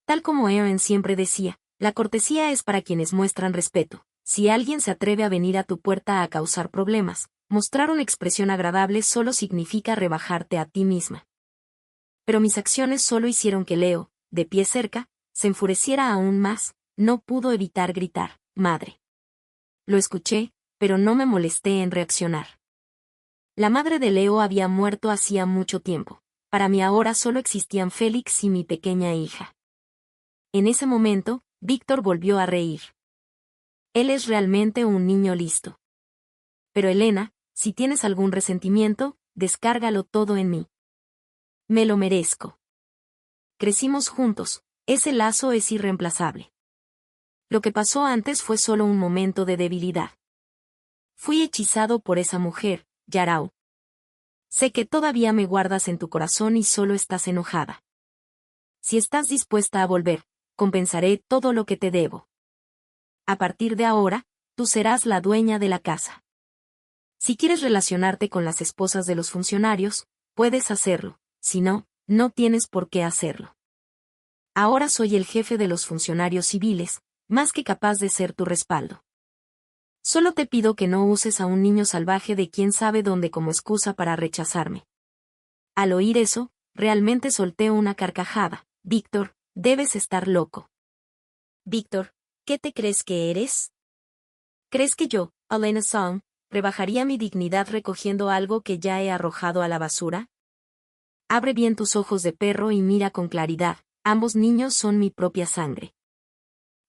Tal como Eoin siempre decía, la cortesía es para quienes muestran respeto. Si alguien se atreve a venir a tu puerta a causar problemas, mostrar una expresión agradable solo significa rebajarte a ti misma. Pero mis acciones solo hicieron que Leo, de pie cerca, se enfureciera aún más. No pudo evitar gritar, «Madre». Lo escuché, pero no me molesté en reaccionar. La madre de Leo había muerto hacía mucho tiempo. Para mí ahora solo existían Félix y mi pequeña hija. En ese momento, Víctor volvió a reír. Él es realmente un niño listo. Pero Elena, si tienes algún resentimiento, descárgalo todo en mí. Me lo merezco. Crecimos juntos, ese lazo es irreemplazable. Lo que pasó antes fue solo un momento de debilidad. Fui hechizado por esa mujer, Yarao. Sé que todavía me guardas en tu corazón y solo estás enojada. Si estás dispuesta a volver, compensaré todo lo que te debo. A partir de ahora, tú serás la dueña de la casa. Si quieres relacionarte con las esposas de los funcionarios, puedes hacerlo, si no, no tienes por qué hacerlo. Ahora soy el jefe de los funcionarios civiles, más que capaz de ser tu respaldo. Solo te pido que no uses a un niño salvaje de quién sabe dónde como excusa para rechazarme. Al oír eso, realmente solté una carcajada. Víctor, debes estar loco. Víctor, ¿qué te crees que eres? ¿Crees que yo, Elena Song, rebajaría mi dignidad recogiendo algo que ya he arrojado a la basura? Abre bien tus ojos de perro y mira con claridad, ambos niños son mi propia sangre.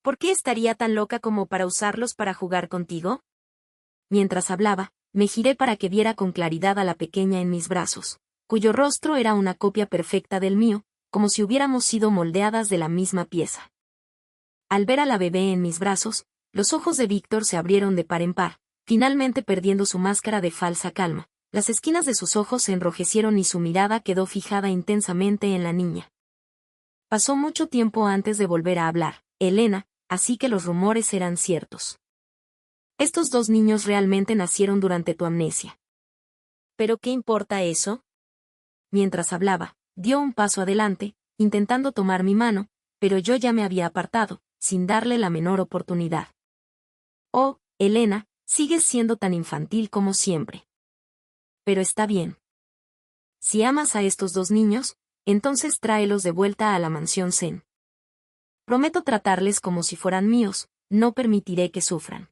¿Por qué estaría tan loca como para usarlos para jugar contigo? Mientras hablaba, me giré para que viera con claridad a la pequeña en mis brazos, cuyo rostro era una copia perfecta del mío, como si hubiéramos sido moldeadas de la misma pieza. Al ver a la bebé en mis brazos, los ojos de Víctor se abrieron de par en par, finalmente perdiendo su máscara de falsa calma. Las esquinas de sus ojos se enrojecieron y su mirada quedó fijada intensamente en la niña. Pasó mucho tiempo antes de volver a hablar, Elena, así que los rumores eran ciertos. Estos 2 niños realmente nacieron durante tu amnesia. ¿Pero qué importa eso? Mientras hablaba, dio un paso adelante, intentando tomar mi mano, pero yo ya me había apartado, sin darle la menor oportunidad. Oh, Elena, sigues siendo tan infantil como siempre. Pero está bien. Si amas a estos 2 niños, entonces tráelos de vuelta a la mansión Zen. Prometo tratarles como si fueran míos, no permitiré que sufran.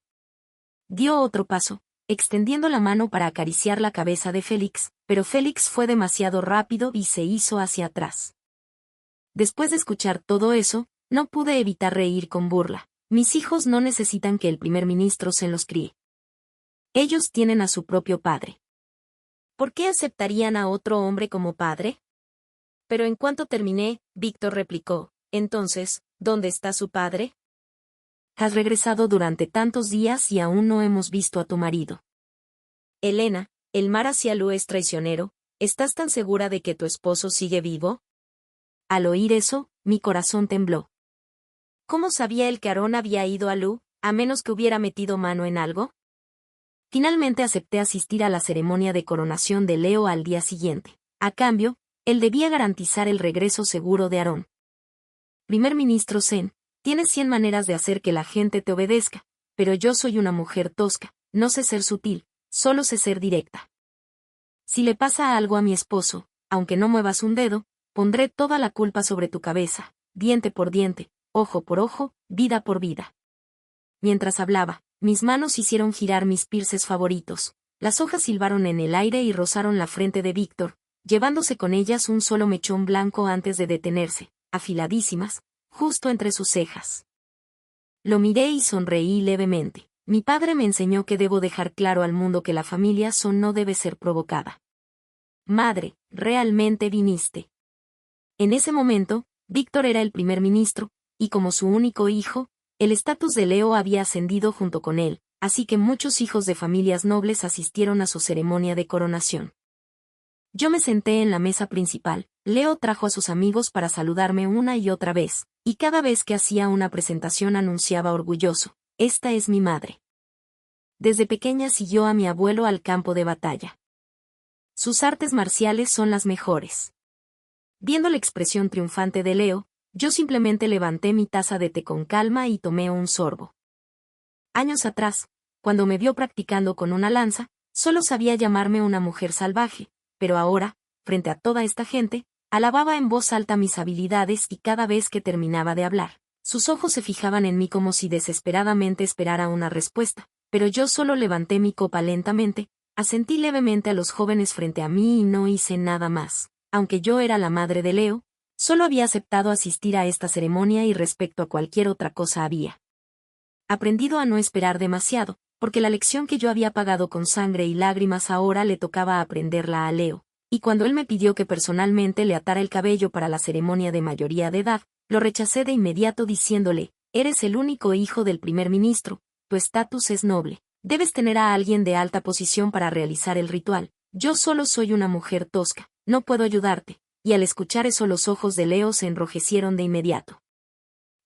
Dio otro paso, extendiendo la mano para acariciar la cabeza de Félix, pero Félix fue demasiado rápido y se hizo hacia atrás. Después de escuchar todo eso, no pude evitar reír con burla. Mis hijos no necesitan que el primer ministro se los críe. Ellos tienen a su propio padre. ¿Por qué aceptarían a otro hombre como padre? Pero en cuanto terminé, Víctor replicó, entonces, ¿Dónde está su padre? Has regresado durante tantos días y aún no hemos visto a tu marido. Helena, el mar hacia Lu es traicionero, ¿estás tan segura de que tu esposo sigue vivo? Al oír eso, mi corazón tembló. ¿Cómo sabía él que Aarón había ido a Lu, a menos que hubiera metido mano en algo? Finalmente acepté asistir a la ceremonia de coronación de Leo al día siguiente. A cambio, él debía garantizar el regreso seguro de Aarón. Primer ministro Zen, tienes 100 maneras de hacer que la gente te obedezca, pero yo soy una mujer tosca, no sé ser sutil, solo sé ser directa. Si le pasa algo a mi esposo, aunque no muevas un dedo, pondré toda la culpa sobre tu cabeza, diente por diente, ojo por ojo, vida por vida. Mientras hablaba, mis manos hicieron girar mis pierces favoritos, las hojas silbaron en el aire y rozaron la frente de Víctor, llevándose con ellas un solo mechón blanco antes de detenerse, afiladísimas, justo entre sus cejas. Lo miré y sonreí levemente. Mi padre me enseñó que debo dejar claro al mundo que la familia Son no debe ser provocada. Madre, ¿realmente viniste? En ese momento, Víctor era el primer ministro, y como su único hijo, el estatus de Leo había ascendido junto con él, así que muchos hijos de familias nobles asistieron a su ceremonia de coronación. Yo me senté en la mesa principal, Leo trajo a sus amigos para saludarme una y otra vez, y cada vez que hacía una presentación anunciaba orgulloso, esta es mi madre. Desde pequeña siguió a mi abuelo al campo de batalla. Sus artes marciales son las mejores. Viendo la expresión triunfante de Leo, yo simplemente levanté mi taza de té con calma y tomé un sorbo. Años atrás, cuando me vio practicando con una lanza, solo sabía llamarme una mujer salvaje, pero ahora, frente a toda esta gente, alababa en voz alta mis habilidades y cada vez que terminaba de hablar, sus ojos se fijaban en mí como si desesperadamente esperara una respuesta, pero yo solo levanté mi copa lentamente, asentí levemente a los jóvenes frente a mí y no hice nada más. Aunque yo era la madre de Leo, solo había aceptado asistir a esta ceremonia y respecto a cualquier otra cosa había aprendido a no esperar demasiado, porque la lección que yo había pagado con sangre y lágrimas ahora le tocaba aprenderla a Leo, y cuando él me pidió que personalmente le atara el cabello para la ceremonia de mayoría de edad, lo rechacé de inmediato diciéndole, eres el único hijo del primer ministro, tu estatus es noble, debes tener a alguien de alta posición para realizar el ritual, yo solo soy una mujer tosca, no puedo ayudarte, y al escuchar eso los ojos de Leo se enrojecieron de inmediato.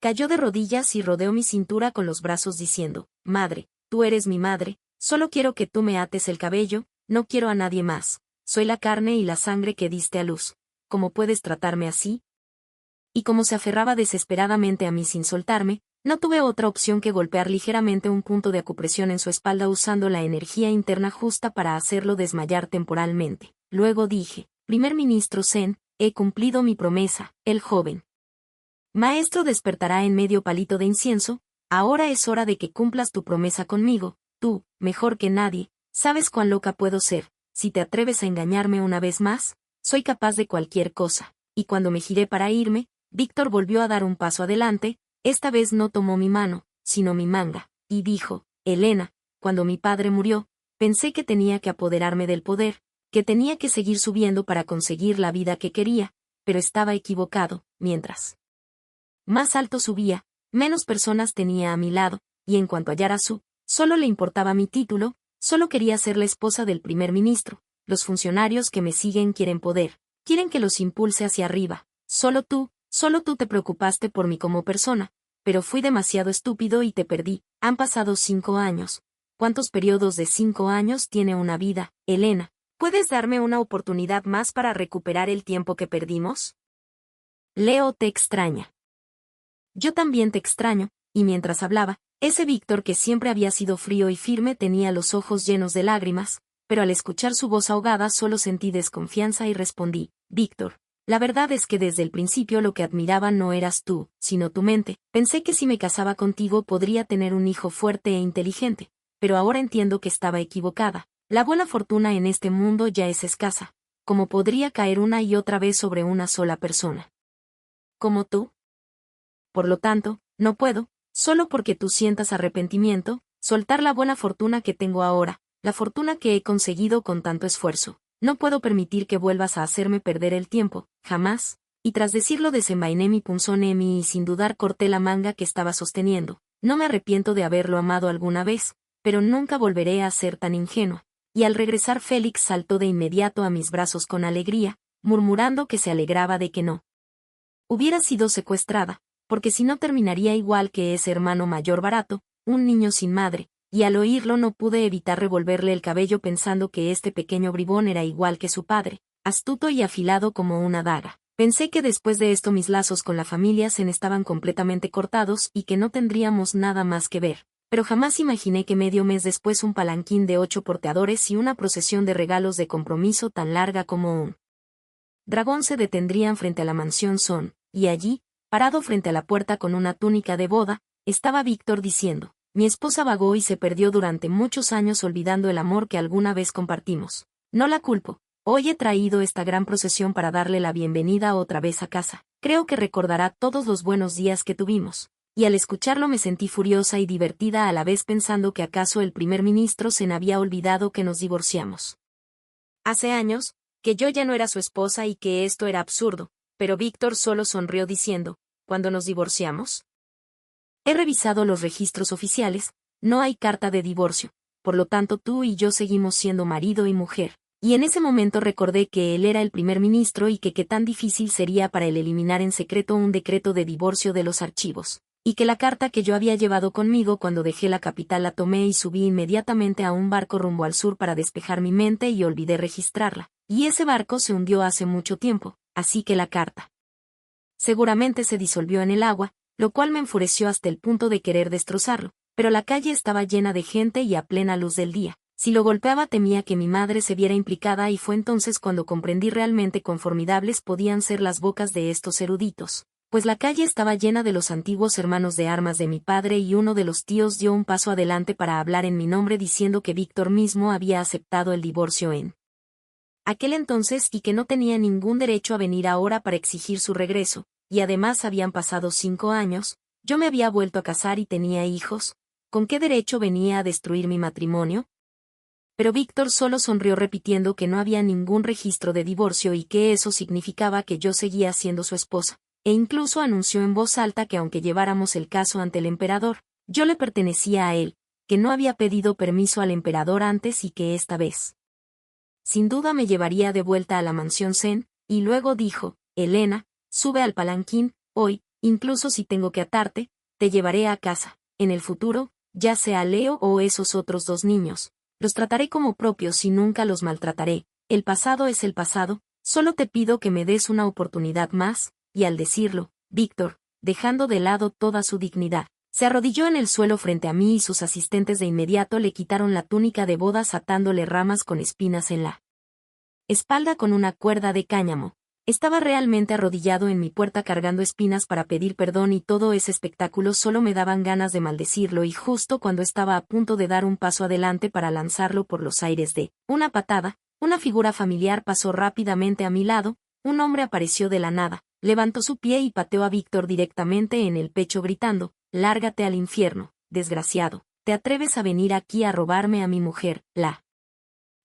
Cayó de rodillas y rodeó mi cintura con los brazos diciendo, madre, tú eres mi madre, solo quiero que tú me ates el cabello, no quiero a nadie más, soy la carne y la sangre que diste a luz, ¿cómo puedes tratarme así? Y como se aferraba desesperadamente a mí sin soltarme, no tuve otra opción que golpear ligeramente un punto de acupresión en su espalda usando la energía interna justa para hacerlo desmayar temporalmente. Luego dije, primer ministro Zen, he cumplido mi promesa, el joven maestro despertará en medio palito de incienso, ahora es hora de que cumplas tu promesa conmigo, tú, mejor que nadie, sabes cuán loca puedo ser, si te atreves a engañarme una vez más, soy capaz de cualquier cosa, y cuando me giré para irme, Víctor volvió a dar un paso adelante, esta vez no tomó mi mano, sino mi manga, y dijo, Helena, cuando mi padre murió, pensé que tenía que apoderarme del poder, que tenía que seguir subiendo para conseguir la vida que quería, pero estaba equivocado, mientras más alto subía, menos personas tenía a mi lado, y en cuanto a Yarasu, solo le importaba mi título, solo quería ser la esposa del primer ministro, los funcionarios que me siguen quieren poder, quieren que los impulse hacia arriba, solo tú te preocupaste por mí como persona, pero fui demasiado estúpido y te perdí, han pasado 5 años. ¿Cuántos periodos de 5 años tiene una vida, Helena? ¿Puedes darme una oportunidad más para recuperar el tiempo que perdimos? Leo te extraña. Yo también te extraño, y mientras hablaba, ese Víctor que siempre había sido frío y firme tenía los ojos llenos de lágrimas, pero al escuchar su voz ahogada solo sentí desconfianza y respondí, Víctor, la verdad es que desde el principio lo que admiraba no eras tú, sino tu mente, pensé que si me casaba contigo podría tener un hijo fuerte e inteligente, pero ahora entiendo que estaba equivocada, la buena fortuna en este mundo ya es escasa, como podría caer una y otra vez sobre una sola persona. ¿Como tú? Por lo tanto, no puedo, solo porque tú sientas arrepentimiento, soltar la buena fortuna que tengo ahora, la fortuna que he conseguido con tanto esfuerzo. No puedo permitir que vuelvas a hacerme perder el tiempo, jamás, Y tras decirlo desenvainé mi punzón Emi y sin dudar corté la manga que estaba sosteniendo. No me arrepiento de haberlo amado alguna vez, pero nunca volveré a ser tan ingenuo. Y al regresar Félix saltó de inmediato a mis brazos con alegría, murmurando que se alegraba de que no hubiera sido secuestrada, porque si no terminaría igual que ese hermano mayor barato, un niño sin madre, y al oírlo no pude evitar revolverle el cabello pensando que este pequeño bribón era igual que su padre, astuto y afilado como una daga. Pensé que después de esto mis lazos con la familia se estaban completamente cortados y que no tendríamos nada más que ver, pero jamás imaginé que medio mes después un palanquín de 8 porteadores y una procesión de regalos de compromiso tan larga como un dragón se detendrían frente a la mansión Son, y allí, parado frente a la puerta con una túnica de boda, estaba Víctor diciendo: mi esposa vagó y se perdió durante muchos años olvidando el amor que alguna vez compartimos. No la culpo. Hoy he traído esta gran procesión para darle la bienvenida otra vez a casa. Creo que recordará todos los buenos días que tuvimos. Y al escucharlo me sentí furiosa y divertida a la vez pensando que acaso el primer ministro se me había olvidado que nos divorciamos hace años, que yo ya no era su esposa y que esto era absurdo, pero Víctor solo sonrió diciendo: ¿cuándo nos divorciamos? He revisado los registros oficiales, no hay carta de divorcio, por lo tanto tú y yo seguimos siendo marido y mujer. Y en ese momento recordé que él era el primer ministro y que qué tan difícil sería para él eliminar en secreto un decreto de divorcio de los archivos, y que la carta que yo había llevado conmigo cuando dejé la capital la tomé y subí inmediatamente a un barco rumbo al sur para despejar mi mente y olvidé registrarla, y ese barco se hundió hace mucho tiempo, así que la carta seguramente se disolvió en el agua, lo cual me enfureció hasta el punto de querer destrozarlo, pero la calle estaba llena de gente y a plena luz del día. Si lo golpeaba temía que mi madre se viera implicada y fue entonces cuando comprendí realmente cuán formidables podían ser las bocas de estos eruditos, pues la calle estaba llena de los antiguos hermanos de armas de mi padre y uno de los tíos dio un paso adelante para hablar en mi nombre diciendo que Víctor mismo había aceptado el divorcio en aquel entonces y que no tenía ningún derecho a venir ahora para exigir su regreso, y además habían pasado 5 años, yo me había vuelto a casar y tenía hijos, ¿con qué derecho venía a destruir mi matrimonio? Pero Víctor solo sonrió repitiendo que no había ningún registro de divorcio y que eso significaba que yo seguía siendo su esposa, e incluso anunció en voz alta que aunque lleváramos el caso ante el emperador, yo le pertenecía a él, que no había pedido permiso al emperador antes y que esta vez sin duda me llevaría de vuelta a la mansión Zen, y luego dijo: Elena, sube al palanquín, hoy, incluso si tengo que atarte, te llevaré a casa. En el futuro, ya sea Leo o esos otros 2 niños, los trataré como propios y nunca los maltrataré. El pasado es el pasado, solo te pido que me des una oportunidad más, y al decirlo, Víctor, dejando de lado toda su dignidad, se arrodilló en el suelo frente a mí y sus asistentes de inmediato le quitaron la túnica de bodas atándole ramas con espinas en la espalda con una cuerda de cáñamo. Estaba realmente arrodillado en mi puerta cargando espinas para pedir perdón y todo ese espectáculo solo me daban ganas de maldecirlo y justo cuando estaba a punto de dar un paso adelante para lanzarlo por los aires de una patada, una figura familiar pasó rápidamente a mi lado, un hombre apareció de la nada, levantó su pie y pateó a Víctor directamente en el pecho gritando: lárgate al infierno, desgraciado, ¿te atreves a venir aquí a robarme a mi mujer? La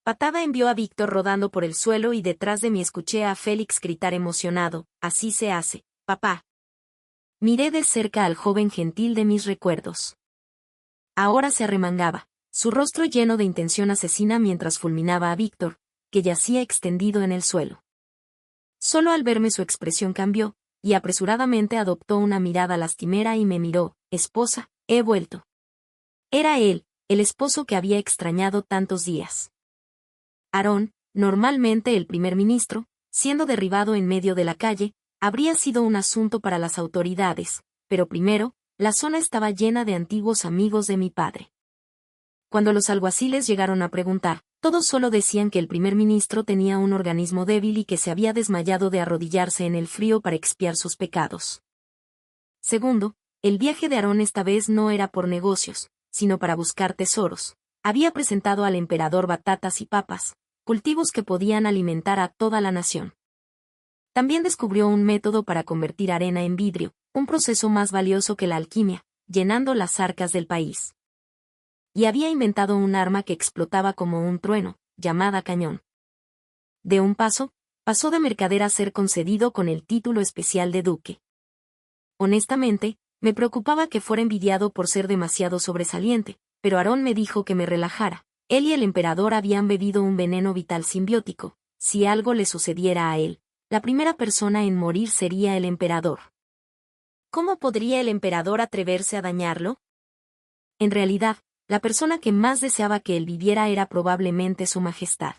patada envió a Víctor rodando por el suelo y detrás de mí escuché a Félix gritar emocionado: así se hace, papá. Miré de cerca al joven gentil de mis recuerdos. Ahora se arremangaba, su rostro lleno de intención asesina mientras fulminaba a Víctor, que yacía extendido en el suelo. Solo al verme su expresión cambió, y apresuradamente adoptó una mirada lastimera y me miró: esposa, he vuelto. Era él, el esposo que había extrañado tantos días. Aarón, normalmente el primer ministro, siendo derribado en medio de la calle, habría sido un asunto para las autoridades, pero primero, la zona estaba llena de antiguos amigos de mi padre. Cuando los alguaciles llegaron a preguntar, todos solo decían que el primer ministro tenía un organismo débil y que se había desmayado de arrodillarse en el frío para expiar sus pecados. Segundo, el viaje de Aarón esta vez no era por negocios, sino para buscar tesoros. Había presentado al emperador batatas y papas, cultivos que podían alimentar a toda la nación. También descubrió un método para convertir arena en vidrio, un proceso más valioso que la alquimia, llenando las arcas del país. Y había inventado un arma que explotaba como un trueno, llamada cañón. De un paso, pasó de mercader a ser concedido con el título especial de duque. Honestamente, me preocupaba que fuera envidiado por ser demasiado sobresaliente, pero Aarón me dijo que me relajara. Él y el emperador habían bebido un veneno vital simbiótico. Si algo le sucediera a él, la primera persona en morir sería el emperador. ¿Cómo podría el emperador atreverse a dañarlo? En realidad, la persona que más deseaba que él viviera era probablemente su majestad.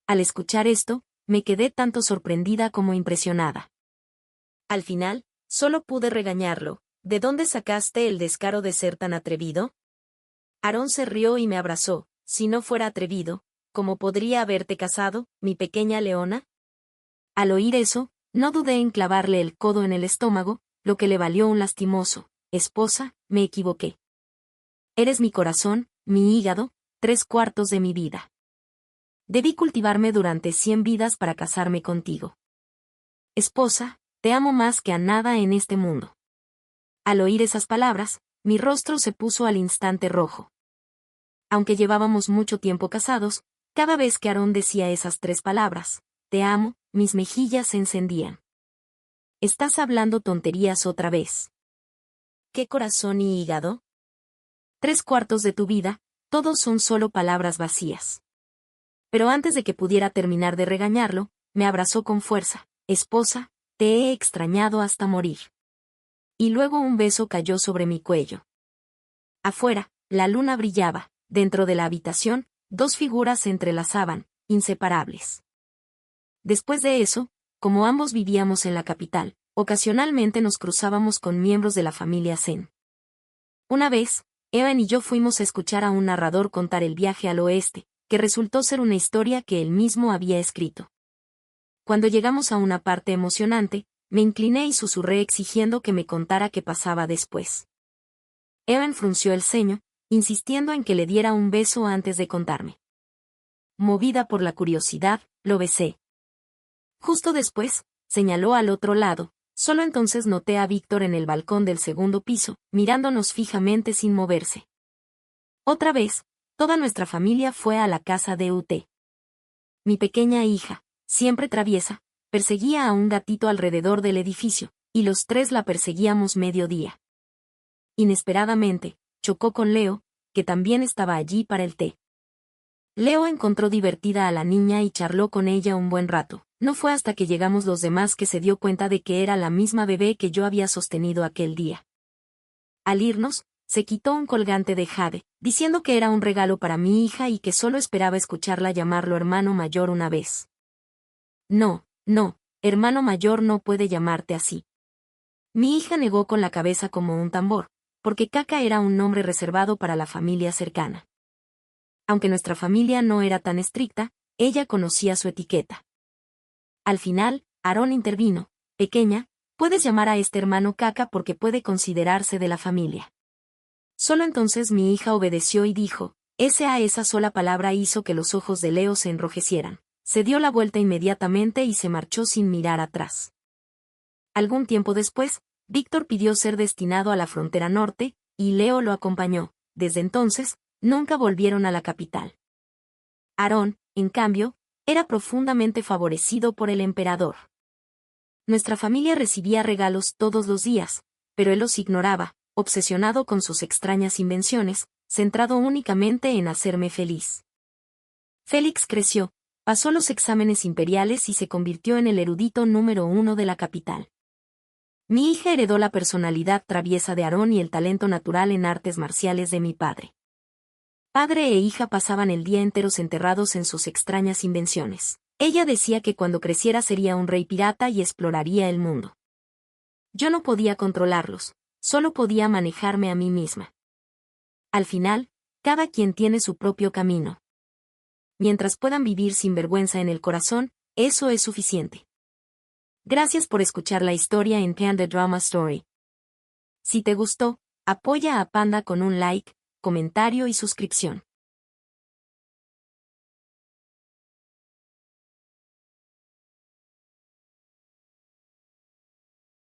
Al escuchar esto, me quedé tanto sorprendida como impresionada. Al final, solo pude regañarlo. ¿De dónde sacaste el descaro de ser tan atrevido? Aarón se rió y me abrazó. Si no fuera atrevido, ¿cómo podría haberte casado, mi pequeña leona? Al oír eso, no dudé en clavarle el codo en el estómago, lo que le valió un lastimoso: esposa, me equivoqué. Eres mi corazón, mi hígado, 3/4 de mi vida. Debí cultivarme durante 100 vidas para casarme contigo. Esposa, te amo más que a nada en este mundo. Al oír esas palabras, mi rostro se puso al instante rojo. Aunque llevábamos mucho tiempo casados, cada vez que Aarón decía esas 3 palabras, te amo, mis mejillas se encendían. Estás hablando tonterías otra vez. ¿Qué corazón y hígado? 3/4 de tu vida, todos son solo palabras vacías. Pero antes de que pudiera terminar de regañarlo, me abrazó con fuerza. Esposa, te he extrañado hasta morir. Y luego un beso cayó sobre mi cuello. Afuera, la luna brillaba. Dentro de la habitación, 2 figuras se entrelazaban, inseparables. Después de eso, como ambos vivíamos en la capital, ocasionalmente nos cruzábamos con miembros de la familia Zen. Una vez, Evan y yo fuimos a escuchar a un narrador contar el viaje al oeste, que resultó ser una historia que él mismo había escrito. Cuando llegamos a una parte emocionante, me incliné y susurré exigiendo que me contara qué pasaba después. Evan frunció el ceño, insistiendo en que le diera un beso antes de contarme. Movida por la curiosidad, lo besé. Justo después, señaló al otro lado. Solo entonces noté a Víctor en el balcón del segundo piso, mirándonos fijamente sin moverse. Otra vez, toda nuestra familia fue a la casa de UT. Mi pequeña hija, siempre traviesa, perseguía a un gatito alrededor del edificio, y los 3 la perseguíamos mediodía. Inesperadamente, chocó con Leo, que también estaba allí para el té. Leo encontró divertida a la niña y charló con ella un buen rato. No fue hasta que llegamos los demás que se dio cuenta de que era la misma bebé que yo había sostenido aquel día. Al irnos, se quitó un colgante de jade, diciendo que era un regalo para mi hija y que solo esperaba escucharla llamarlo hermano mayor una vez. No, no, hermano mayor no puede llamarte así. Mi hija negó con la cabeza como un tambor, porque Caca era un nombre reservado para la familia cercana. Aunque nuestra familia no era tan estricta, ella conocía su etiqueta. Al final, Aarón intervino. Pequeña, puedes llamar a este hermano Caca porque puede considerarse de la familia. Solo entonces mi hija obedeció y dijo, esa sola palabra hizo que los ojos de Leo se enrojecieran. Se dio la vuelta inmediatamente y se marchó sin mirar atrás. Algún tiempo después, Víctor pidió ser destinado a la frontera norte, y Leo lo acompañó. Desde entonces, nunca volvieron a la capital. Aarón, en cambio, era profundamente favorecido por el emperador. Nuestra familia recibía regalos todos los días, pero él los ignoraba, obsesionado con sus extrañas invenciones, centrado únicamente en hacerme feliz. Félix creció, pasó los exámenes imperiales y se convirtió en el erudito número 1 de la capital. Mi hija heredó la personalidad traviesa de Aarón y el talento natural en artes marciales de mi padre. Padre e hija pasaban el día enteros enterrados en sus extrañas invenciones. Ella decía que cuando creciera sería un rey pirata y exploraría el mundo. Yo no podía controlarlos, solo podía manejarme a mí misma. Al final, cada quien tiene su propio camino. Mientras puedan vivir sin vergüenza en el corazón, eso es suficiente. Gracias por escuchar la historia en Panda Drama Story. Si te gustó, apoya a Panda con un like, comentario y suscripción.